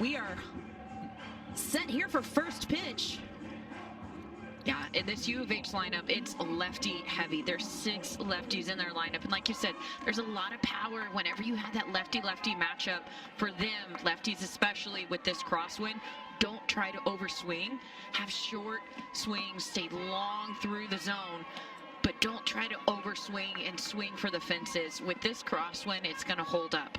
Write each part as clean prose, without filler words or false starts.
we are set here for first pitch. Yeah, in this U of H lineup, it's lefty heavy. There's 6 lefties in their lineup. And like you said, there's a lot of power whenever you have that lefty-lefty matchup. For them, lefties especially with this crosswind, don't try to overswing. Have short swings, stay long through the zone, but don't try to overswing and swing for the fences. With this crosswind, it's going to hold up.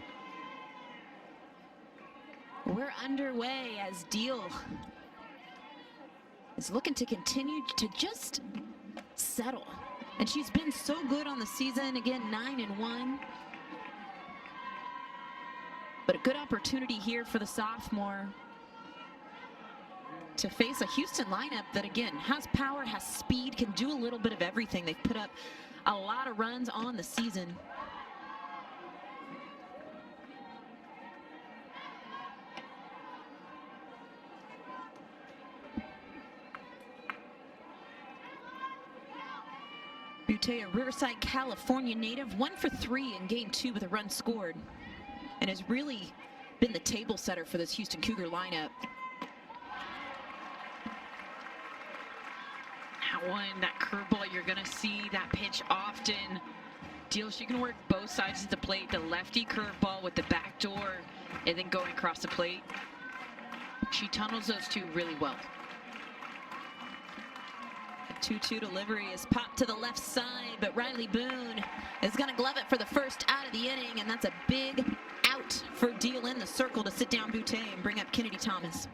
We're underway as Deal is looking to continue to just settle. And she's been so good on the season. Again, 9-1. But a good opportunity here for the sophomore to face a Houston lineup that, again, has power, has speed, can do a little bit of everything. They've put up a lot of runs on the season. Butte, a Riverside, California native, 1 for 3 in game 2 with a run scored, and has really been the table setter for this Houston Cougar lineup. That curveball, you're going to see that pitch often. Deal, she can work both sides of the plate, the lefty curveball with the back door, and then going across the plate. She tunnels those two really well. 2-2 delivery is popped to the left side, but Riley Boone is going to glove it for the first out of the inning, and that's a big out for Deal in the circle to sit down Butte and bring up Kennedy Thomas.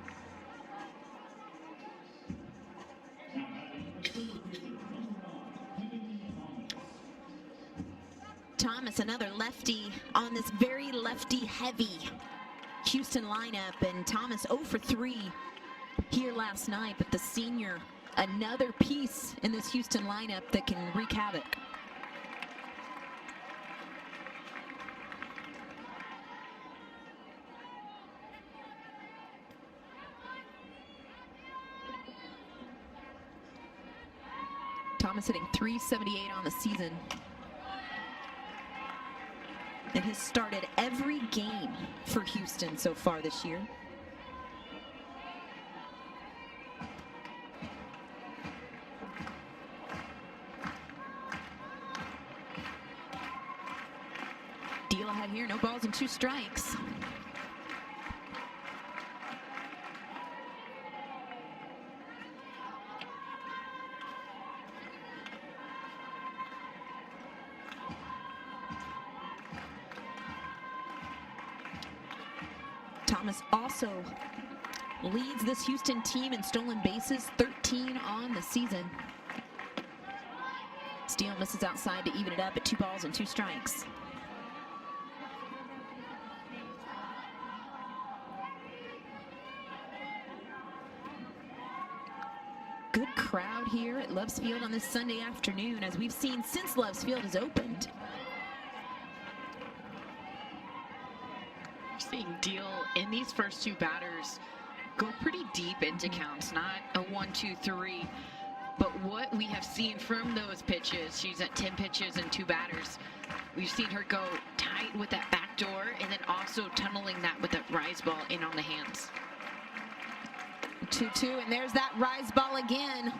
Thomas, another lefty on this very lefty-heavy Houston lineup, and Thomas 0 for 3 here last night, but the senior, another piece in this Houston lineup that can wreak havoc. Thomas hitting .378 on the season, and has started every game for Houston so far this year. Deal ahead here, no balls and 2 strikes. Thomas also leads this Houston team in stolen bases, 13 on the season. Steele misses outside to even it up at 2 balls and 2 strikes. Good crowd here at Loves Field on this Sunday afternoon, as we've seen since Loves Field has opened. Seeing Deal in these first 2 batters go pretty deep into counts, not a 1-2-3. But what we have seen from those pitches, she's at 10 pitches and 2 batters. We've seen her go tight with that back door and then also tunneling that with that rise ball in on the hands. 2-2, and there's that rise ball again.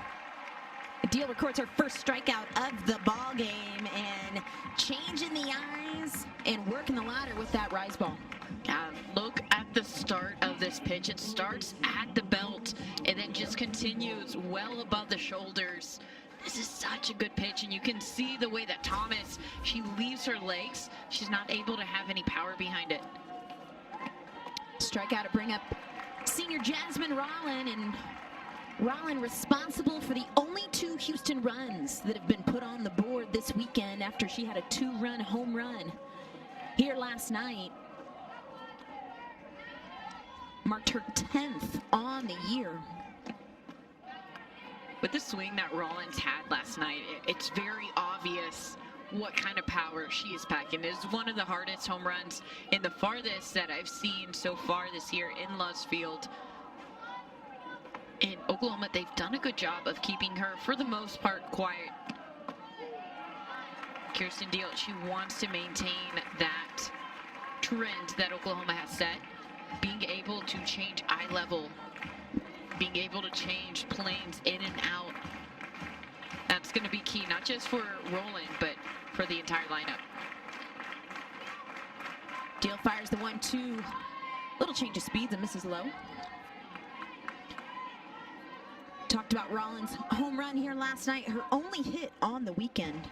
Deal records her first strikeout of the ball game, and changing the eyes and working the ladder with that rise ball. Look at the start of this pitch. It starts at the belt and then just continues well above the shoulders. This is such a good pitch, and you can see the way that Thomas, she leaves her legs. She's not able to have any power behind it. Strikeout to bring up senior Jasmine Rollin, and Rollin responsible for the only 2 Houston runs that have been put on the board this weekend after she had a 2-run home run here last night. Marked her 10th on the year. With the swing that Rollins had last night, it's very obvious what kind of power she is packing. It is one of the hardest home runs and the farthest that I've seen so far this year in Loves Field. In Oklahoma, they've done a good job of keeping her, for the most part, quiet. Kirsten Deal, she wants to maintain that trend that Oklahoma has set. being able to change eye level, being able to change planes in and out, that's going to be key, not just for Roland, but for the entire lineup. Deal fires the 1-2. Little change of speeds and misses low. Talked about Rollins' home run here last night, her only hit on the weekend.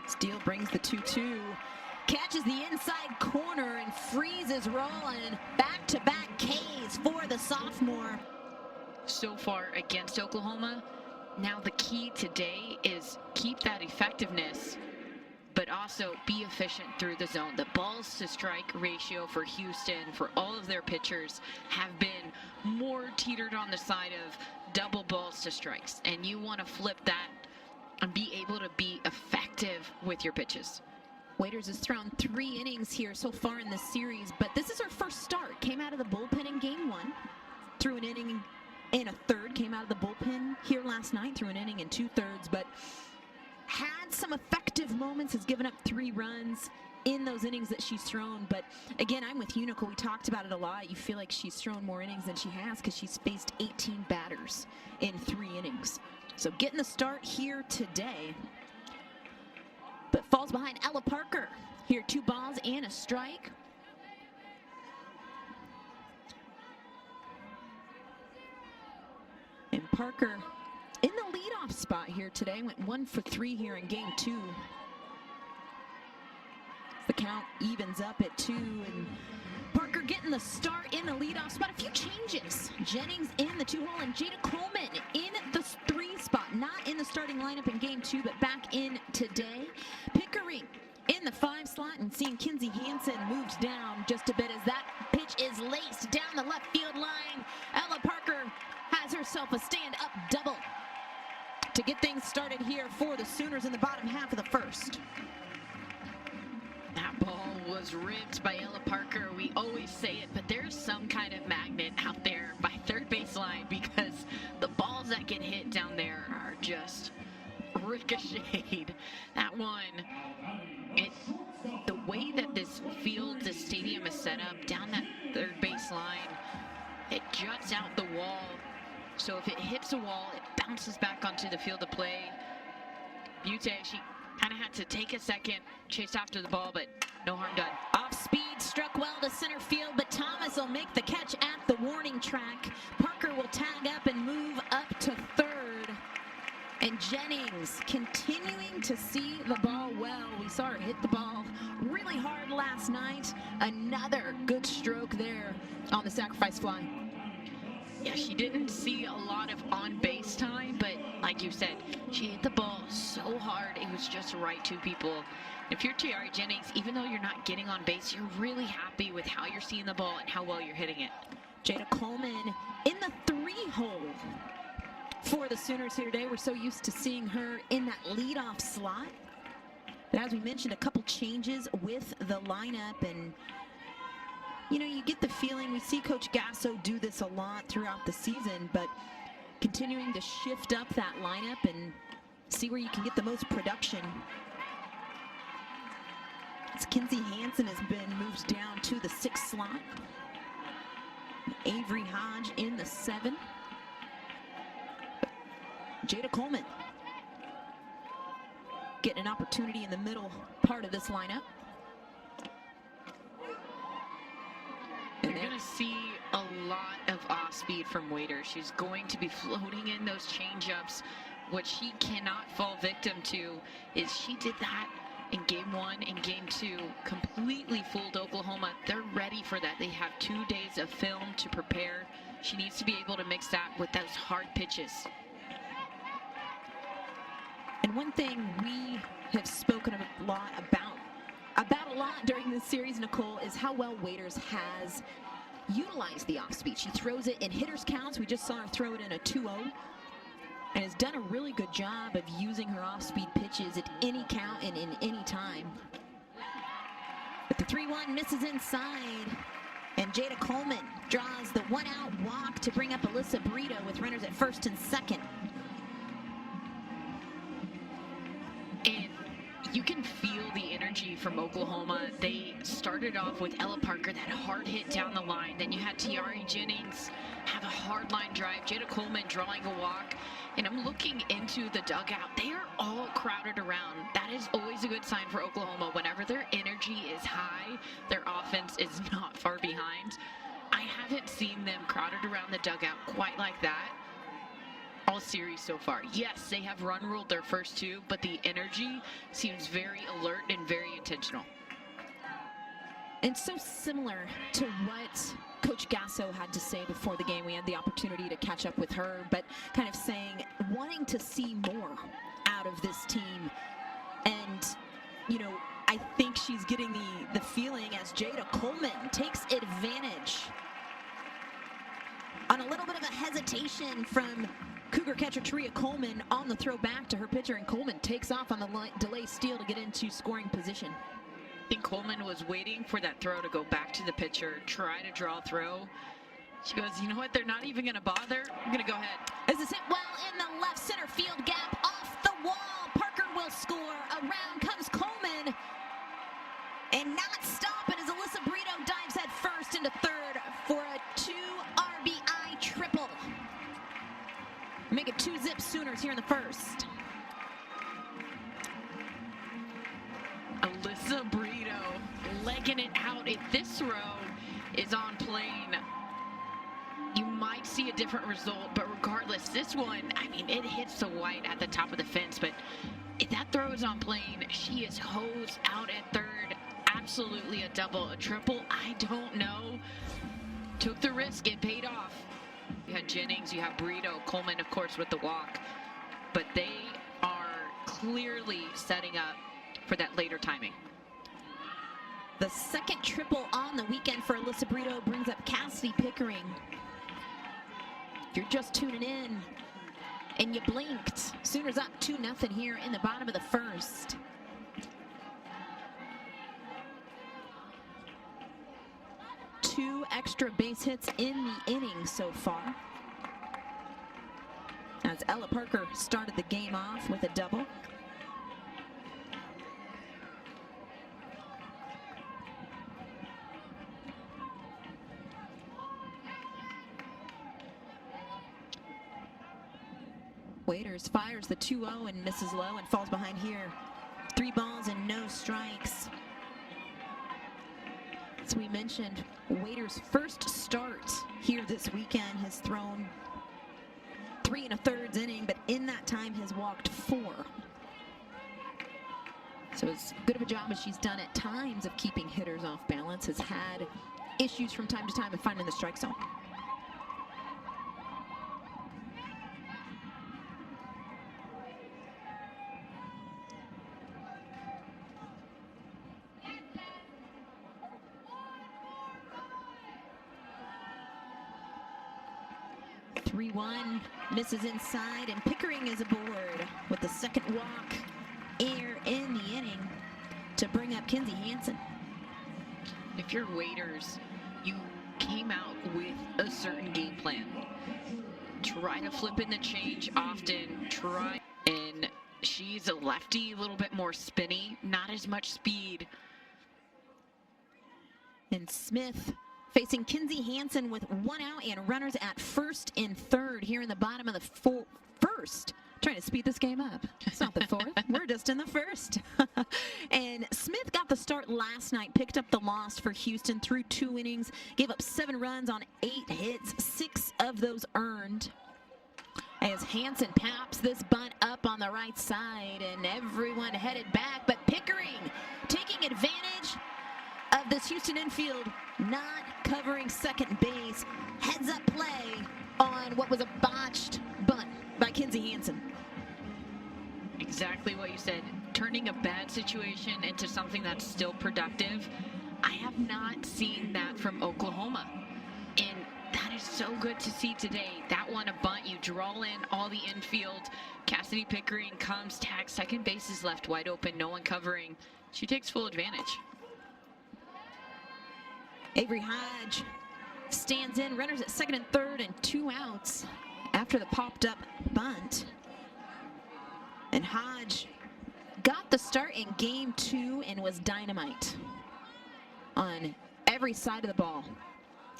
Steele brings the 2-2, catches the inside corner and freezes Roland. Back-to-back Ks for the sophomore. So far against Oklahoma, now the key today is keep that effectiveness, but also be efficient through the zone. The balls to strike ratio for Houston, for all of their pitchers, have been more teetered on the side of double balls to strikes, and you want to flip that and be able to be effective with your pitches. Waiters has thrown 3 innings here so far in this series, but this is her first start. Came out of the bullpen in game 1, threw an inning and a third, came out of the bullpen here last night, threw an inning and 2/3, but had some effective moments, has given up 3 runs in those innings that she's thrown. But again, I'm with you, Nicole. We talked about it a lot. You feel like she's thrown more innings than she has because she's faced 18 batters in 3 innings. So getting the start here today, but falls behind Ella Parker. Here, 2 balls and a strike. And Parker in the leadoff spot here today, went 1 for 3 here in game 2. The count evens up at 2, and Parker getting the start in the leadoff spot. A few changes. Jennings in the 2-hole and Jada Coleman in the 3 spot. Not in the starting lineup in game 2, but back in today. Pickering in the 5 slot, and seeing Kinsey Hansen moved down just a bit as that pitch is laced down the left field line. Ella Parker has herself a stand-up double to get things started here for the Sooners in the bottom half of the first. That ball was ripped by Ella Parker. We always say it, but there's some kind of magnet out there by third baseline, because the balls that get hit down there are just ricocheted. That one, the way that this field, this stadium is set up down that third baseline, it juts out the wall. So if it hits a wall, it bounces back onto the field of play. Butte, she kind of had to take a second, chase after the ball, but no harm done. Off speed, struck well to center field, but Thomas will make the catch at the warning track. Parker will tag up and move up to third. And Jennings continuing to see the ball well. We saw her hit the ball really hard last night. Another good stroke there on the sacrifice fly. Yeah, she didn't see a lot of on-base time, but like you said, she hit the ball so hard, it was just right to people. If you're Tiare Jennings, even though you're not getting on base, you're really happy with how you're seeing the ball and how well you're hitting it. Jada Coleman in the 3-hole for the Sooners here today. We're so used to seeing her in that leadoff slot. But as we mentioned, a couple changes with the lineup, and you know, you get the feeling, we see Coach Gasso do this a lot throughout the season, but continuing to shift up that lineup and see where you can get the most production. As Kinsey Hansen has been moved down to the 6th slot. Avery Hodge in the 7. Jada Coleman getting an opportunity in the middle part of this lineup. You're going to see a lot of off-speed from Waiters. She's going to be floating in those change-ups. What she cannot fall victim to is she did that in game 1 and game 2, completely fooled Oklahoma. They're ready for that. They have 2 days of film to prepare. She needs to be able to mix that with those hard pitches. And one thing we have spoken a lot about a lot during this series, Nicole, is how well Waiters has utilized the off-speed. She throws it in hitters counts. We just saw her throw it in a 2-0, and has done a really good job of using her off-speed pitches at any count and in any time. But the 3-1 misses inside, and Jada Coleman draws the 1-out walk to bring up Alyssa Brito with runners at 1st and 2nd. from Oklahoma. They started off with Ella Parker, that hard hit down the line. Then you had Tiare Jennings have a hard line drive. Jada Coleman drawing a walk. And I'm looking into the dugout. They are all crowded around. That is always a good sign for Oklahoma. Whenever their energy is high, their offense is not far behind. I haven't seen them crowded around the dugout quite like that all series so far. Yes, they have run ruled their first two, but the energy seems very alert and very intentional. And so similar to what Coach Gasso had to say before the game. We had the opportunity to catch up with her, but kind of saying, wanting to see more out of this team. And, you know, I think she's getting the feeling as Jada Coleman takes advantage on a little bit of a hesitation from Cougar catcher Taria Coleman on the throw back to her pitcher, and Coleman takes off on the delay steal to get into scoring position. I think Coleman was waiting for that throw to go back to the pitcher, try to draw a throw. She goes, you know what, they're not even going to bother. I'm going to go ahead. This is hit well in the left center field gap, off the wall. Parker will score. Around comes Coleman. And not stopping as Alyssa Brito dives head first into third for a 2 RBI triple. Make it 2-zip Sooners here in the first. Alyssa Brito legging it out. If this throw is on plane, you might see a different result, but regardless, this one, I mean, it hits the white at the top of the fence, but if that throw is on plane, she is hosed out at third. Absolutely a double, a triple, I don't know. Took the risk, it paid off. You had Jennings, you have Brito, Coleman, of course, with the walk, but they are clearly setting up for that later timing. The second triple on the weekend for Alyssa Brito brings up Cassidy Pickering. If you're just tuning in and you blinked, Sooners up 2-0 here in the bottom of the first. Two extra base hits in the inning so far, as Ella Parker started the game off with a double. Waiters fires the 2-0 and misses low and falls behind here. 3 balls and no strikes. As we mentioned, Waiters' first start here this weekend has thrown 3 1/3 inning, but in that time has walked 4. So as good of a job as she's done at times of keeping hitters off balance, has had issues from time to time of finding the strike zone. Misses inside, and Pickering is aboard with the second walk air in the inning to bring up Kinzie Hansen. If you're Waiters, you came out with a certain game plan. Try to flip in the change often, and she's a lefty, a little bit more spinny, not as much speed. And Smith facing Kinzie Hansen with 1 out and runners at first and third here in the bottom of the first. Trying to speed this game up. It's not the fourth. We're just in the first. And Smith got the start last night, picked up the loss for Houston through 2 innings, gave up 7 runs on 8 hits, 6 of those earned. As Hansen paps this bunt up on the right side, and everyone headed back, but Pickering taking advantage of this Houston infield not covering second base. Heads up play on what was a botched bunt by Kinzie Hansen. Exactly what you said, turning a bad situation into something that's still productive. I have not seen that from Oklahoma, and that is so good to see today. That one, a bunt, you draw in all the infield. Cassidy Pickering comes, tags, second base is left wide open, no one covering. She takes full advantage. Avery Hodge stands in, runners at second and third, and 2 outs after the popped up bunt. And Hodge got the start in game 2 and was dynamite on every side of the ball.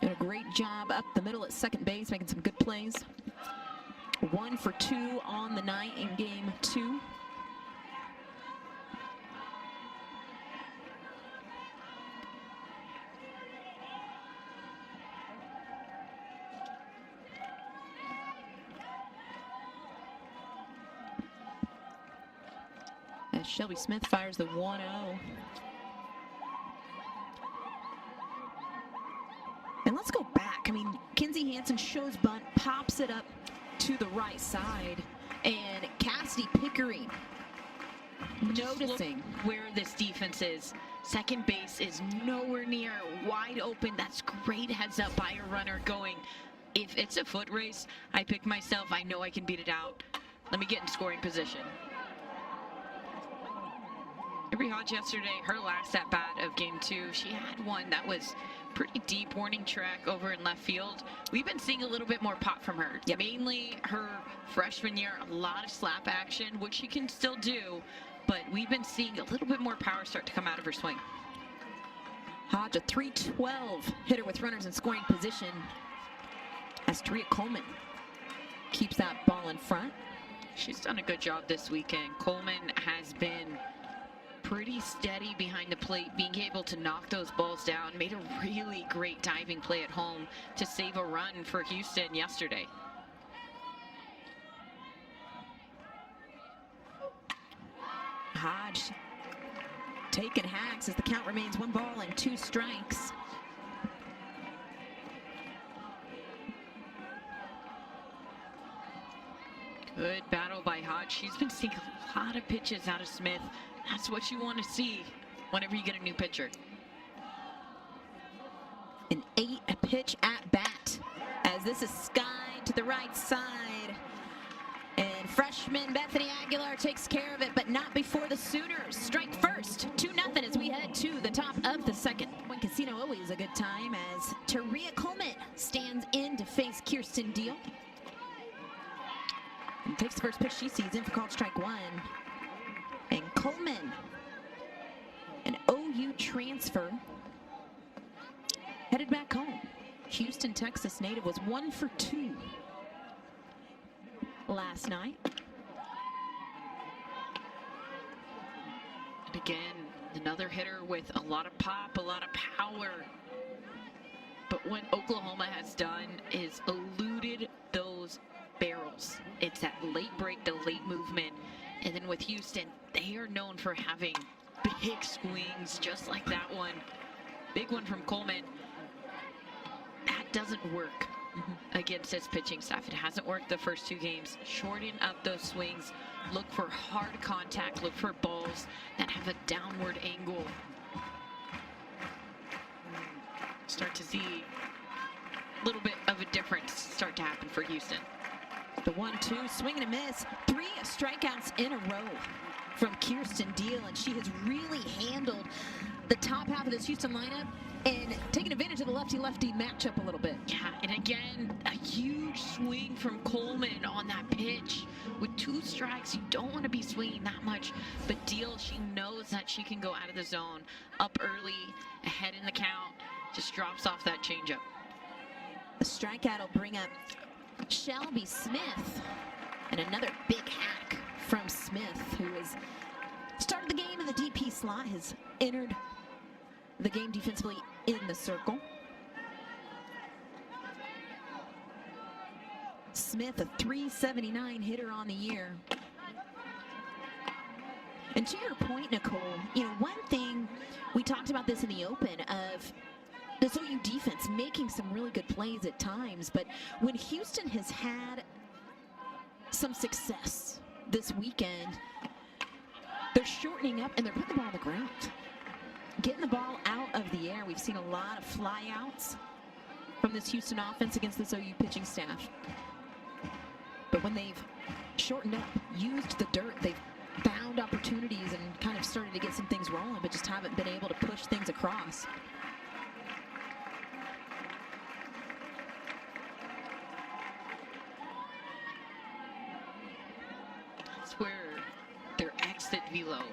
Doing a great job up the middle at second base, making some good plays. 1 for 2 on the night in game 2. As Shelby Smith fires the 1-0. And let's go back. I mean, Kinsey Hansen shows bunt, pops it up to the right side, and Cassidy Pickering noticing where this defense is. Second base is nowhere near wide open. That's great heads up by a runner going. If it's a foot race, I pick myself. I know I can beat it out. Let me get in scoring position. Avery Hodge yesterday, her last at bat of game 2, she had one that was pretty deep, warning track over in left field. We've been seeing a little bit more pop from her. Yep. Mainly her freshman year, a lot of slap action, which she can still do, but we've been seeing a little bit more power start to come out of her swing. Hodge, a .312 hitter with runners in scoring position, as Taria Coleman keeps that ball in front. She's done a good job this weekend. Coleman has been pretty steady behind the plate, being able to knock those balls down. Made a really great diving play at home to save a run for Houston yesterday. Hodge taking hacks as the count remains 1 ball and 2 strikes. Good battle by Hodge. She's been seeing a lot of pitches out of Smith. That's what you want to see whenever you get a new pitcher. An 8-pitch at bat as this is Sky to the right side. And freshman Bethany Aguilar takes care of it, but not before the Sooners strike first. 2-0 as we head to the top of the second. One Casino always a good time as Taria Coleman stands in to face Kirsten Deal. And takes the first pitch she sees in for called strike 1. And Coleman, an OU transfer, headed back home. Houston, Texas native, was 1 for 2 last night. And again, another hitter with a lot of pop, a lot of power. But what Oklahoma has done is eluded those barrels. It's that late break, the late movement. And then with Houston, they are known for having big swings just like that one. Big one from Coleman. That doesn't work against his pitching staff. It hasn't worked the first 2 games. Shorten up those swings. Look for hard contact. Look for balls that have a downward angle. Start to see a little bit of a difference start to happen for Houston. The 1-2, swing and a miss. 3 strikeouts in a row from Kirsten Deal, and she has really handled the top half of this Houston lineup and taken advantage of the lefty-lefty matchup a little bit. Yeah, and again, a huge swing from Coleman on that pitch. With 2 strikes, you don't want to be swinging that much, but Deal, she knows that she can go out of the zone, up early, ahead in the count, just drops off that changeup. The strikeout will bring up Shelby Smith, and another big hack from Smith, who has started the game in the DP slot, has entered the game defensively in the circle. Smith, a .379 hitter on the year. And to your point, Nicole, you know, one thing, we talked about this in the open of this OU defense making some really good plays at times, but when Houston has had some success this weekend, they're shortening up and they're putting the ball on the ground. Getting the ball out of the air. We've seen a lot of flyouts from this Houston offense against this OU pitching staff. But when they've shortened up, used the dirt, they've found opportunities and kind of started to get some things rolling, but just haven't been able to push things across. That's where their makes that velo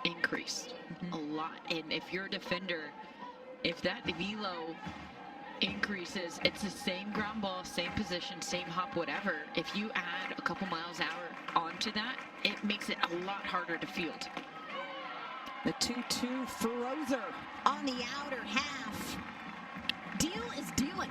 increase a lot. And if you're a defender, if that velo increases, it's the same ground ball, same position, same hop, whatever. If you add a couple miles an hour onto that, it makes it a lot harder to field. The 2-2 Ferozer on the outer half. Deal is dealing.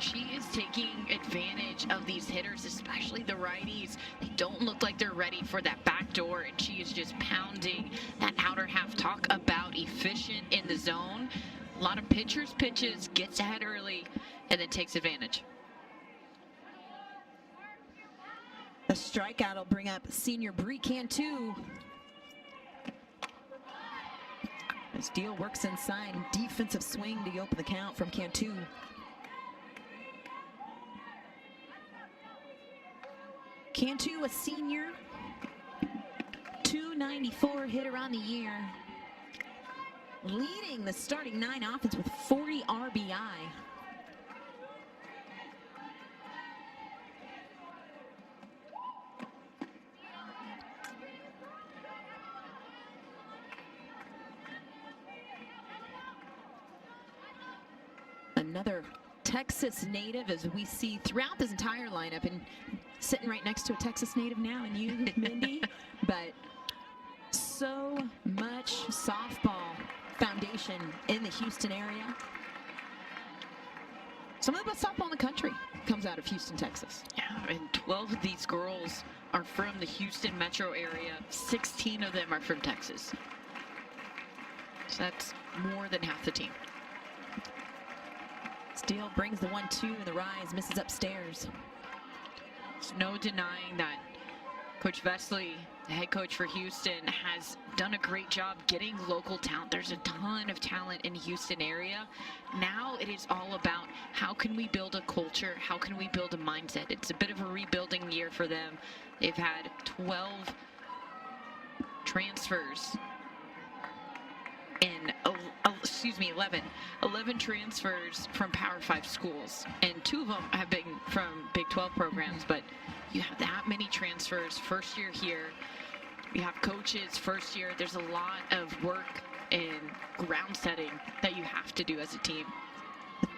She is taking advantage of these hitters, especially the righties. They don't look like they're ready for that back door, and she is just pounding that outer half. Talk about efficient in the zone. A lot of pitchers pitches, gets ahead early, and then takes advantage. A strikeout will bring up senior Brie Cantu. As Deal works inside, defensive swing to open the count from Cantu. Cantu, a senior, 294 hitter on the year, leading the starting 9 offense with 40 RBI. Another Texas native, as we see throughout this entire lineup, and sitting right next to a Texas native now, and you, Mindy. But so much softball foundation in the Houston area. Some of the best softball in the country comes out of Houston, Texas. Yeah, and 12 of these girls are from the Houston metro area. 16 of them are from Texas. So that's more than half the team. Steele brings the 1-2 in the rise, misses upstairs. There's no denying that Coach Vesley, the head coach for Houston, has done a great job getting local talent. There's a ton of talent in the Houston area. Now it is all about how can we build a culture? How can we build a mindset? It's a bit of a rebuilding year for them. They've had 12 transfers in 11 transfers from Power 5 schools, and 2 of them have been from Big 12 programs. But you have that many transfers first year here. You have coaches first year. There's a lot of work and ground setting that you have to do as a team.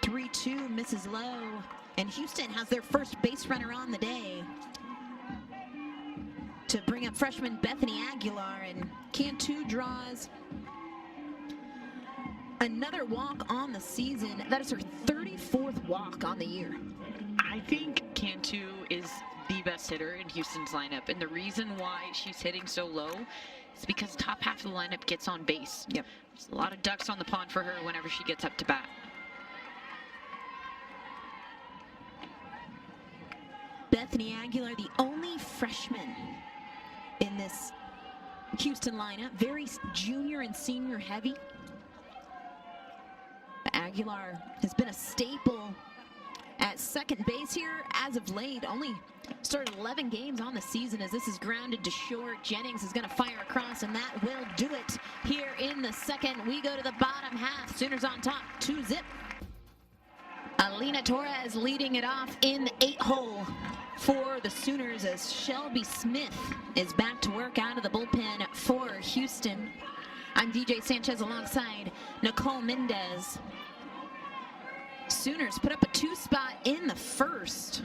3-2 misses low, and Houston has their first base runner on the day to bring up freshman Bethany Aguilar, and Cantu draws another walk on the season. That is her 34th walk on the year. I think Cantu is the best hitter in Houston's lineup, and the reason why she's hitting so low is because top half of the lineup gets on base. Yep. There's a lot of ducks on the pond for her whenever she gets up to bat. Bethany Aguilar, the only freshman in this Houston lineup, very junior and senior heavy. Aguilar has been a staple at second base here as of late. Only started 11 games on the season as this is grounded to short. Jennings is going to fire across, and that will do it here in the second. We go to the bottom half. Sooners on top, 2-zip. Alina Torres leading it off in the 8-hole for the Sooners as Shelby Smith is back to work out of the bullpen for Houston. I'm DJ Sanchez alongside Nicole Mendez. Sooners put up a 2-spot in the first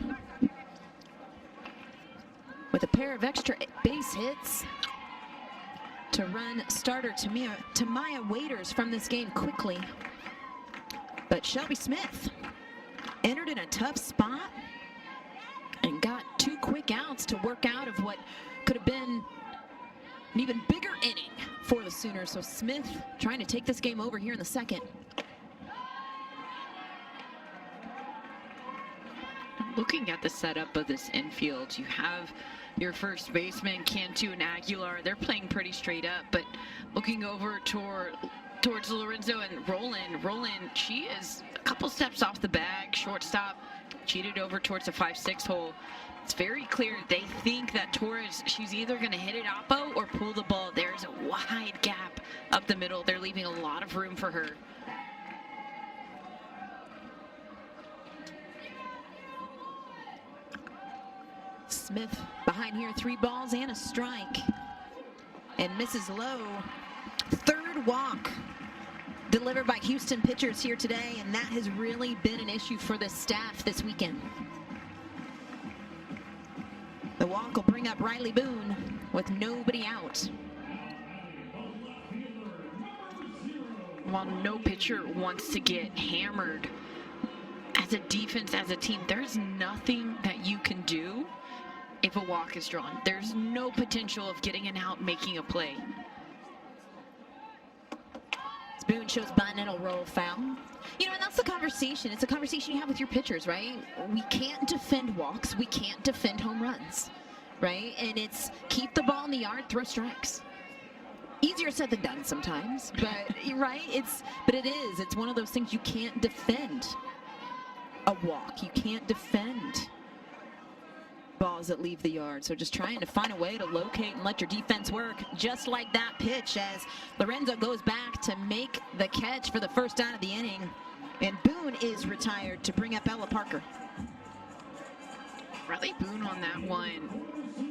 with a pair of extra base hits to run starter Tamaya Waiters from this game quickly. But Shelby Smith entered in a tough spot and got 2 quick outs to work out of what could have been an even bigger inning for the Sooners. So Smith trying to take this game over here in the second. Looking at the setup of this infield, you have your first baseman, Cantu and Aguilar. They're playing pretty straight up, but looking over towards Lorenzo and Roland, she is a couple steps off the bag. Shortstop cheated over towards the 5-6 hole. It's very clear they think that Torres, she's either going to hit it oppo or pull the ball. There's a wide gap up the middle. They're leaving a lot of room for her. Smith behind here, 3 balls and a strike. And misses low. Third walk delivered by Houston pitchers here today, and that has really been an issue for the staff this weekend. The walk will bring up Riley Boone with nobody out. While no pitcher wants to get hammered, as a defense, as a team, there's nothing that you can do if a walk is drawn. There's no potential of getting an out, making a play. Boone shows bunt, it'll roll foul. You know, and that's the conversation. It's a conversation you have with your pitchers, right? We can't defend walks. We can't defend home runs, right? And it's keep the ball in the yard, throw strikes. Easier said than done sometimes, but right? But it is. It's one of those things you can't defend a walk. You can't defend balls that leave the yard. So just trying to find a way to locate and let your defense work, just like that pitch as Lorenzo goes back to make the catch for the first out of the inning. And Boone is retired to bring up Ella Parker. Riley Boone on that one.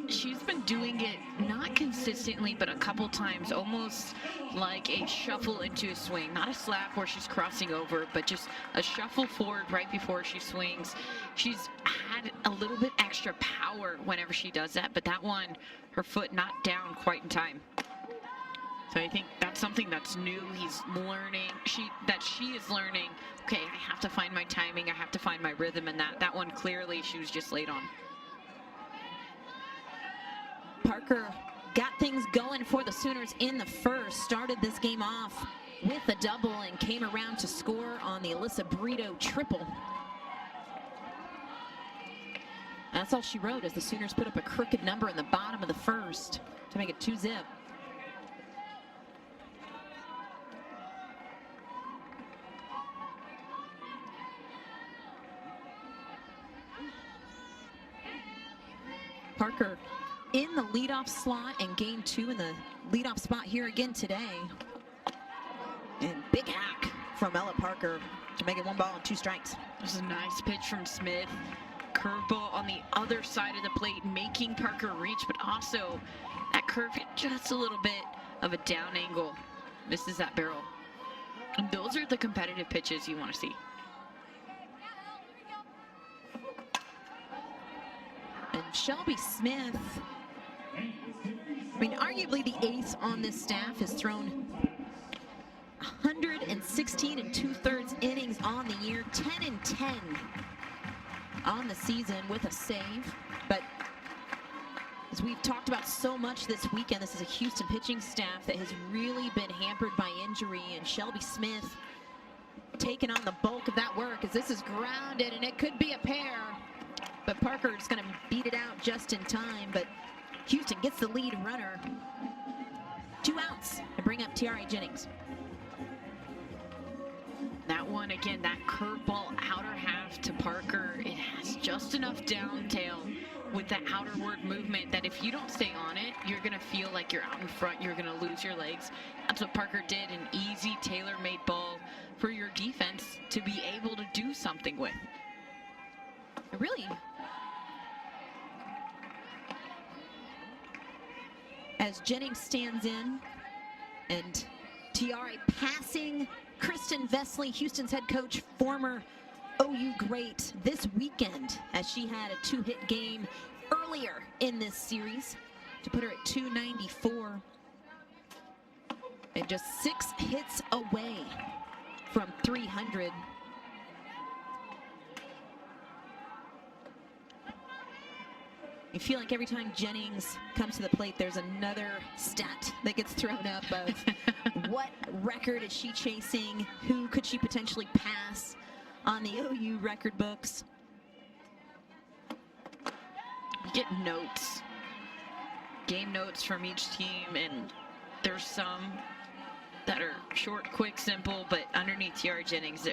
She's been doing it not consistently, but a couple times, almost like a shuffle into a swing. Not a slap where she's crossing over, but just a shuffle forward right before she swings. She's had a little bit extra power whenever she does that, but that one, her foot not down quite in time. So I think that's something that's new. He's learning, she is learning, okay, I have to find my timing, I have to find my rhythm, and that one clearly she was just late on. Parker got things going for the Sooners in the first, started this game off with a double and came around to score on the Alyssa Brito triple. That's all she wrote as the Sooners put up a crooked number in the bottom of the first to make it 2-0. Parker in the leadoff slot and game 2 in the leadoff spot here again today. And big hack from Ella Parker to make it 1 ball and 2 strikes. This is a nice pitch from Smith. Curveball on the other side of the plate, making Parker reach, but also that curve hit just a little bit of a down angle. Misses that barrel. And those are the competitive pitches you want to see. And Shelby Smith, I mean, arguably the ace on this staff, has thrown 116 2/3 innings on the year, 10-10 on the season with a save. But as we've talked about so much this weekend, this is a Houston pitching staff that has really been hampered by injury, and Shelby Smith taking on the bulk of that work as this is grounded, and it could be a pair. But Parker's going to beat it out just in time, but Houston gets the lead runner. 2 outs to bring up Tiare Jennings. That one, again, that curveball outer half to Parker, it has just enough down tail with the outerward movement that if you don't stay on it, you're going to feel like you're out in front, you're going to lose your legs. That's what Parker did, an easy, tailor-made ball for your defense to be able to do something with. Really, as Jennings stands in and Tiare passing Kristen Vesely, Houston's head coach, former OU great, this weekend as she had a 2-hit game earlier in this series to put her at 294 and just 6 hits away from 300. You feel like every time Jennings comes to the plate, there's another stat that gets thrown up of what record is she chasing? Who could she potentially pass on the OU record books? You get notes, game notes from each team, and there's some that are short, quick, simple, but underneath Tiare Jennings,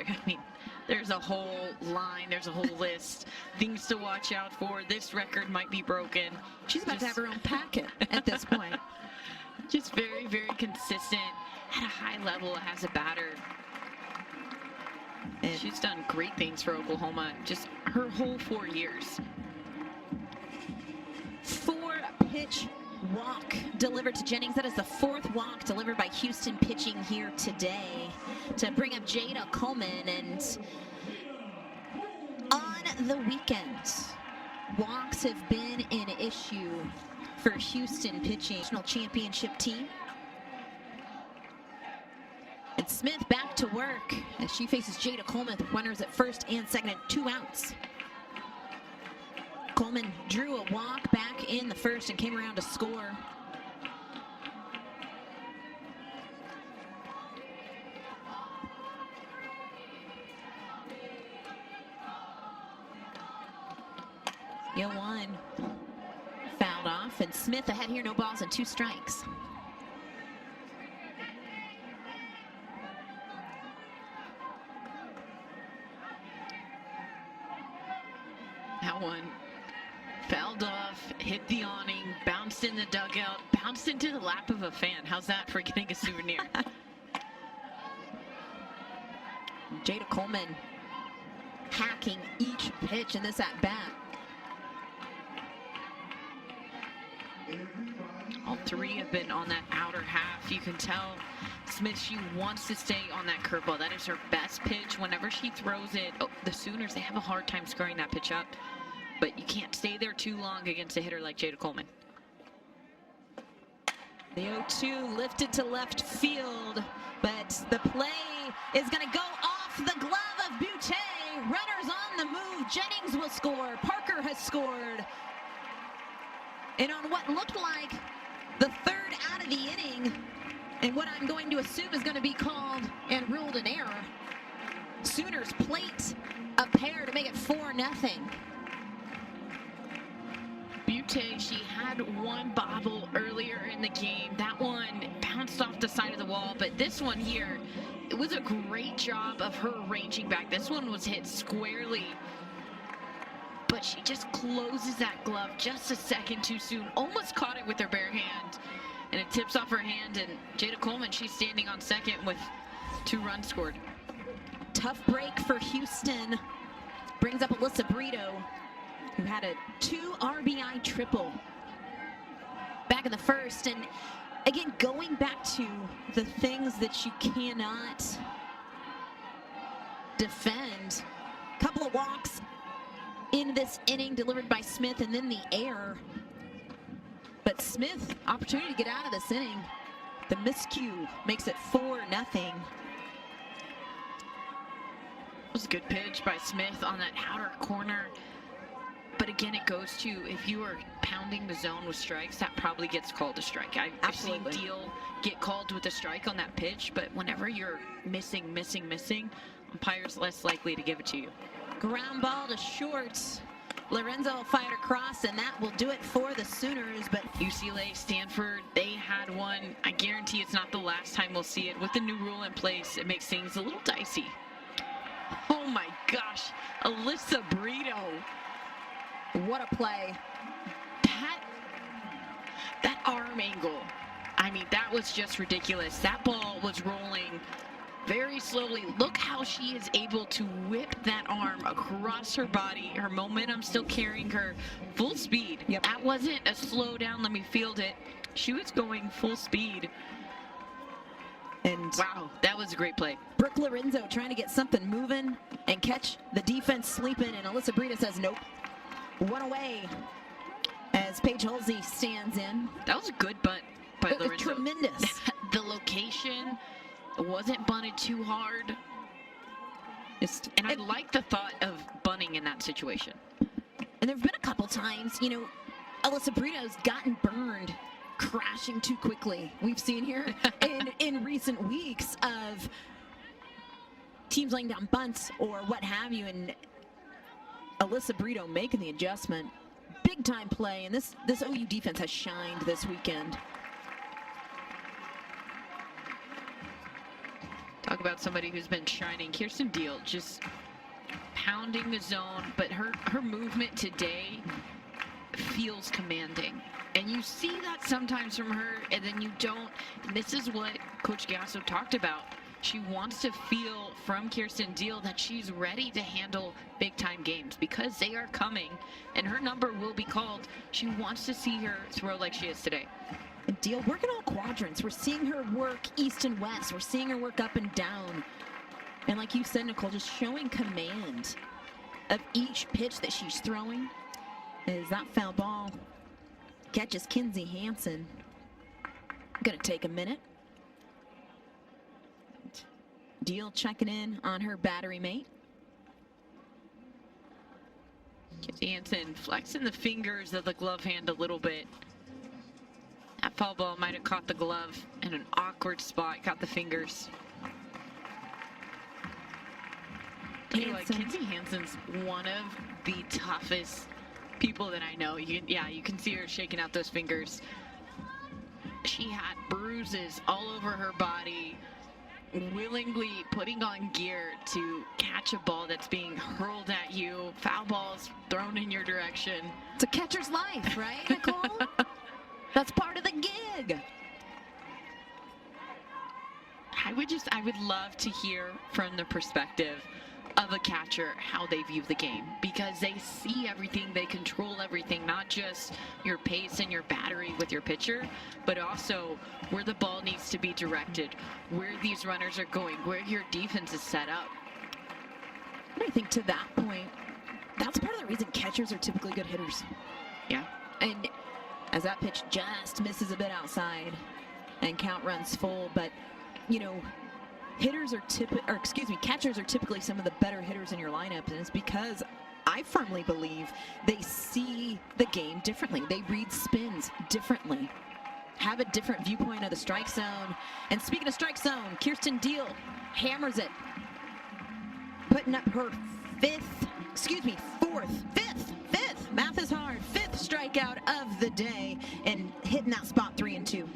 there's a whole line, there's a whole list, things to watch out for. This record might be broken. She's about to have her own packet at this point. Just very, very consistent at a high level as a batter. And she's done great things for Oklahoma just her whole 4 years. 4-pitch walk delivered to Jennings. That is the 4th walk delivered by Houston pitching here today to bring up Jada Coleman. And on the weekend, walks have been an issue for Houston pitching. National championship team. And Smith back to work as she faces Jada Coleman with runners at first and second and 2 outs. Coleman drew a walk back in the first and came around to score. Yo one fouled off, and Smith ahead here, no balls and 2 strikes. That one fouled off, hit the awning, bounced in the dugout, bounced into the lap of a fan. How's that for getting a souvenir? Jada Coleman hacking each pitch in this at-bat. All 3 have been on that outer half. You can tell Smith, she wants to stay on that curveball. That is her best pitch. Whenever she throws it, the Sooners, they have a hard time scoring that pitch up. But you can't stay there too long against a hitter like Jada Coleman. The 0-2 lifted to left field, but the play is going to go off the glove of Butte. Runners on the move. Jennings will score. Parker has scored. And on what looked like the 3rd out of the inning, and what I'm going to assume is going to be called and ruled an error, Sooners plate a pair to make it 4-0. Butte, she had one bobble earlier in the game. That one bounced off the side of the wall, but this one here, it was a great job of her ranging back. This one was hit squarely, but she just closes that glove just a second too soon. Almost caught it with her bare hand, and it tips off her hand, and Jada Coleman, she's standing on second with 2 runs scored. Tough break for Houston. Brings up Alyssa Brito, who had a 2 RBI triple back in the first. And again, going back to the things that you cannot defend. Couple of walks in this inning delivered by Smith, and then the error. But Smith, opportunity to get out of this inning. The miscue makes it 4-0. It was a good pitch by Smith on that outer corner. But again, it goes to, if you are pounding the zone with strikes, that probably gets called a strike. I've seen Deal get called with a strike on that pitch, but whenever you're missing, umpire's less likely to give it to you. Ground ball to short. Lorenzo fired across, and that will do it for the Sooners. But UCLA, Stanford, they had one. I guarantee it's not the last time we'll see it. With the new rule in place, it makes things a little dicey. Oh my gosh, Alyssa Brito. What a play. That arm angle, I mean, that was just ridiculous. That ball was rolling very slowly. Look how she is able to whip that arm across her body. Her momentum still carrying her full speed. Yep. That wasn't a slow down, let me field it. She was going full speed. And wow, that was a great play. Brooke Lorenzo trying to get something moving and catch the defense sleeping, and Alyssa Brito says nope. One away as Paige Halsey stands in. That was a good bunt by Lorenzo. Tremendous. The location wasn't bunted too hard. And I like the thought of bunting in that situation. And there have been a couple times, you know, Alyssa Brito's gotten burned crashing too quickly. We've seen here in recent weeks of teams laying down bunts or what have you, and Alyssa Brito making the adjustment. Big time play, and this OU defense has shined this weekend. Talk about somebody who's been shining. Kirsten Deal just pounding the zone, but her movement today feels commanding. And you see that sometimes from her, and then you don't. And this is what Coach Gasso talked about. She wants to feel from Kirsten Deal that she's ready to handle big-time games because they are coming, and her number will be called. She wants to see her throw like she is today. And Deal working all quadrants. We're seeing her work east and west. We're seeing her work up and down. And like you said, Nicole, just showing command of each pitch that she's throwing. As that foul ball catches Kinzie Hansen. Gonna take a minute. Deal checking in on her battery mate. Kinzie Hansen flexing the fingers of the glove hand a little bit. That foul ball might have caught the glove in an awkward spot, caught the fingers. Kinzie Hansen's one of the toughest people that I know. You can see her shaking out those fingers. She had bruises all over her body, willingly putting on gear to catch a ball that's being hurled at you, foul balls thrown in your direction. It's a catcher's life, right, Nicole? That's part of the gig. I would love to hear from the perspective of a catcher how they view the game, because they see everything, they control everything, not just your pace and your battery with your pitcher, but also where the ball needs to be directed, where these runners are going, where your defense is set up. And I think to that point, that's part of the reason catchers are typically good hitters. Yeah. And as that pitch just misses a bit outside and count runs full, but you know, catchers are typically some of the better hitters in your lineup, and it's because I firmly believe they see the game differently. They read spins differently, have a different viewpoint of the strike zone. And speaking of strike zone, Kirsten Deal hammers it, putting up her fifth, math is hard, fifth strikeout of the day, and hitting that spot 3-2.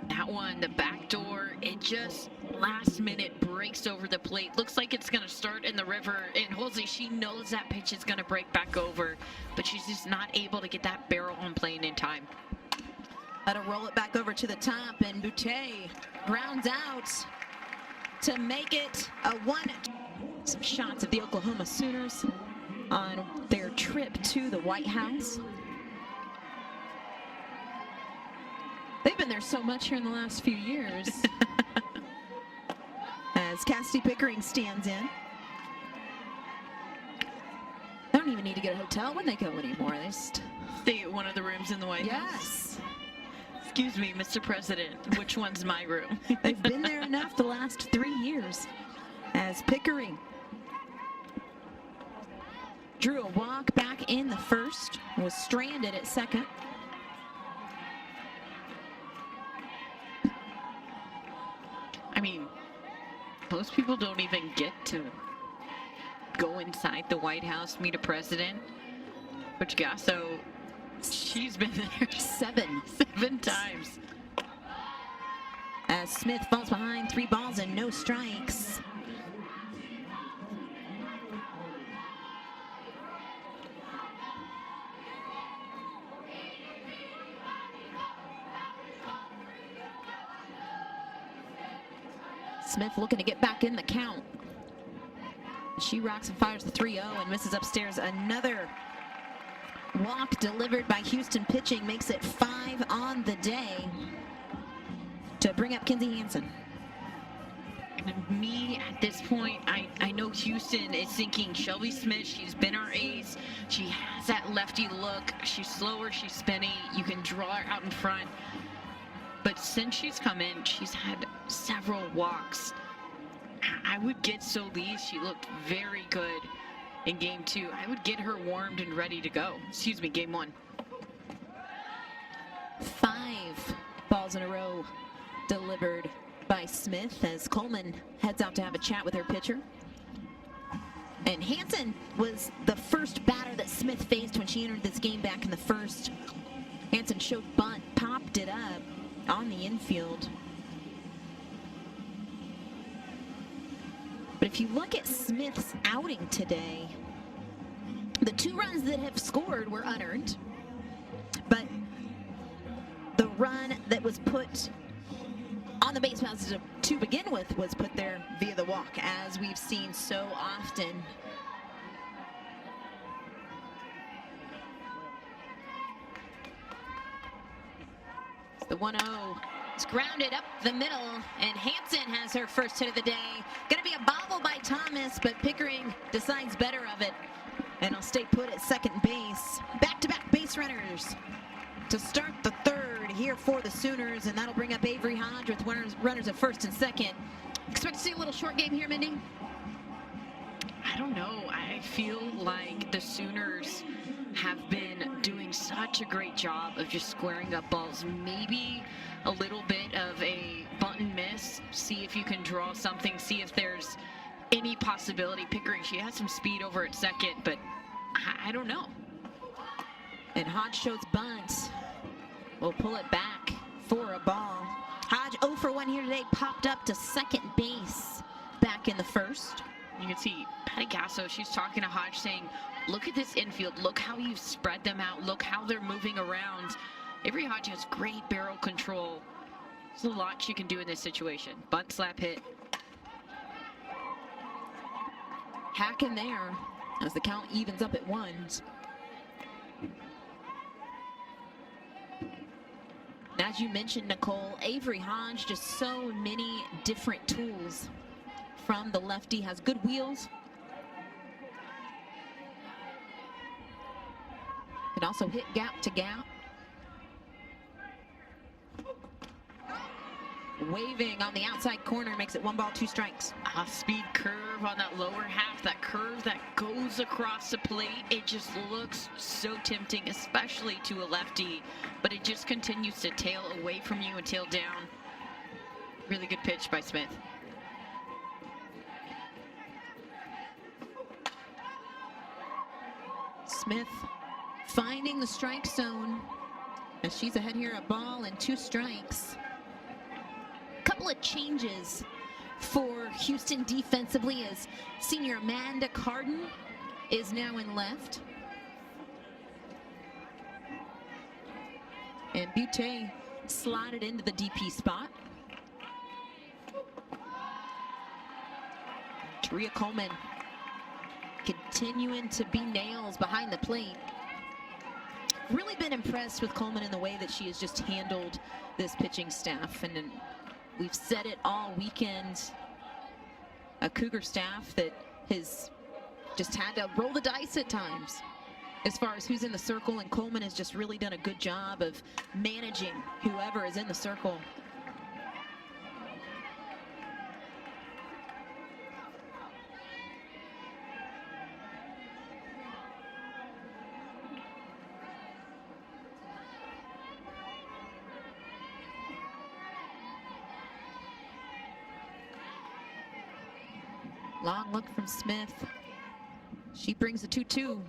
That one, the back door, it just last minute breaks over the plate. Looks like it's going to start in the river. And Halsey, she knows that pitch is going to break back over, but she's just not able to get that barrel on plane in time. That'll roll it back over to the top, and Boutte grounds out to make it a 1. Some shots of the Oklahoma Sooners on their trip to the White House. They've been there so much here in the last few years. As Cassidy Pickering stands in. They don't even need to get a hotel when they go anymore. They just stay at one of the rooms in the White House. Yes. Excuse me, Mr. President, which one's my room? They've been there enough the last 3 years. As Pickering drew a walk back in the first, was stranded at second. I mean, most people don't even get to go inside the White House, meet a president. But Gasso, she's been there 7 times. As Smith falls behind, 3 balls and no strikes. Smith looking to get back in the count. She rocks and fires the 3-0 and misses upstairs. Another walk delivered by Houston pitching makes it 5 on the day to bring up Kinzie Hansen. And me at this point, I know Houston is thinking Shelby Smith, she's been our ace. She has that lefty look. She's slower, she's spinny. You can draw her out in front. But since she's come in, she's had several walks. I would get Solis. She looked very good in game 2. I would get her warmed and ready to go. Excuse me, game 1. 5 balls in a row delivered by Smith as Coleman heads out to have a chat with her pitcher. And Hansen was the first batter that Smith faced when she entered this game back in the first. Hansen showed bunt, popped it up on the infield. But if you look at Smith's outing today, the 2 runs that have scored were unearned, but the run that was put on the base paths to begin with was put there via the walk, as we've seen so often. It's the 1-0. It's grounded up the middle, and Hansen has her first hit of the day. Gonna be a bobble by Thomas, but Pickering decides better of it, and will stay put at second base. Back-to-back base runners to start the third here for the Sooners, and that'll bring up Avery Hodge with runners at first and second. Expect to see a little short game here, Mindy? I don't know. I feel like the Sooners have been doing such a great job of just squaring up balls. Maybe a little bit of a bunt and miss. See if you can draw something. See if there's any possibility. Pickering, she has some speed over at second, but I don't know. And Hodge shows bunt. We'll pull it back for a ball. Hodge 0 for 1 here today, popped up to second base back in the first. You can see Patty Gasso, she's talking to Hodge saying, look at this infield. Look how you've spread them out. Look how they're moving around. Avery Hodge has great barrel control. There's a lot she can do in this situation. Bunt, slap, hit. Hack in there as the count evens up at 1. As you mentioned, Nicole, Avery Hodge, just so many different tools from the lefty. Has good wheels. Can also hit gap to gap. Waving on the outside corner makes it 1 ball, 2 strikes. Off-speed curve on that lower half, that curve that goes across the plate. It just looks so tempting, especially to a lefty, but it just continues to tail away from you and tail down. Really good pitch by Smith. Smith finding the strike zone as she's ahead here, a ball and 2 strikes. Couple of changes for Houston defensively as senior Amanda Carden is now in left. And Butte slotted into the DP spot. Taria Coleman continuing to be nails behind the plate. Really been impressed with Coleman in the way that she has just handled this pitching staff, and we've said it all weekend. A Cougar staff that has just had to roll the dice at times as far as who's in the circle, and Coleman has just really done a good job of managing whoever is in the circle. Long look from Smith. She brings the 2-2.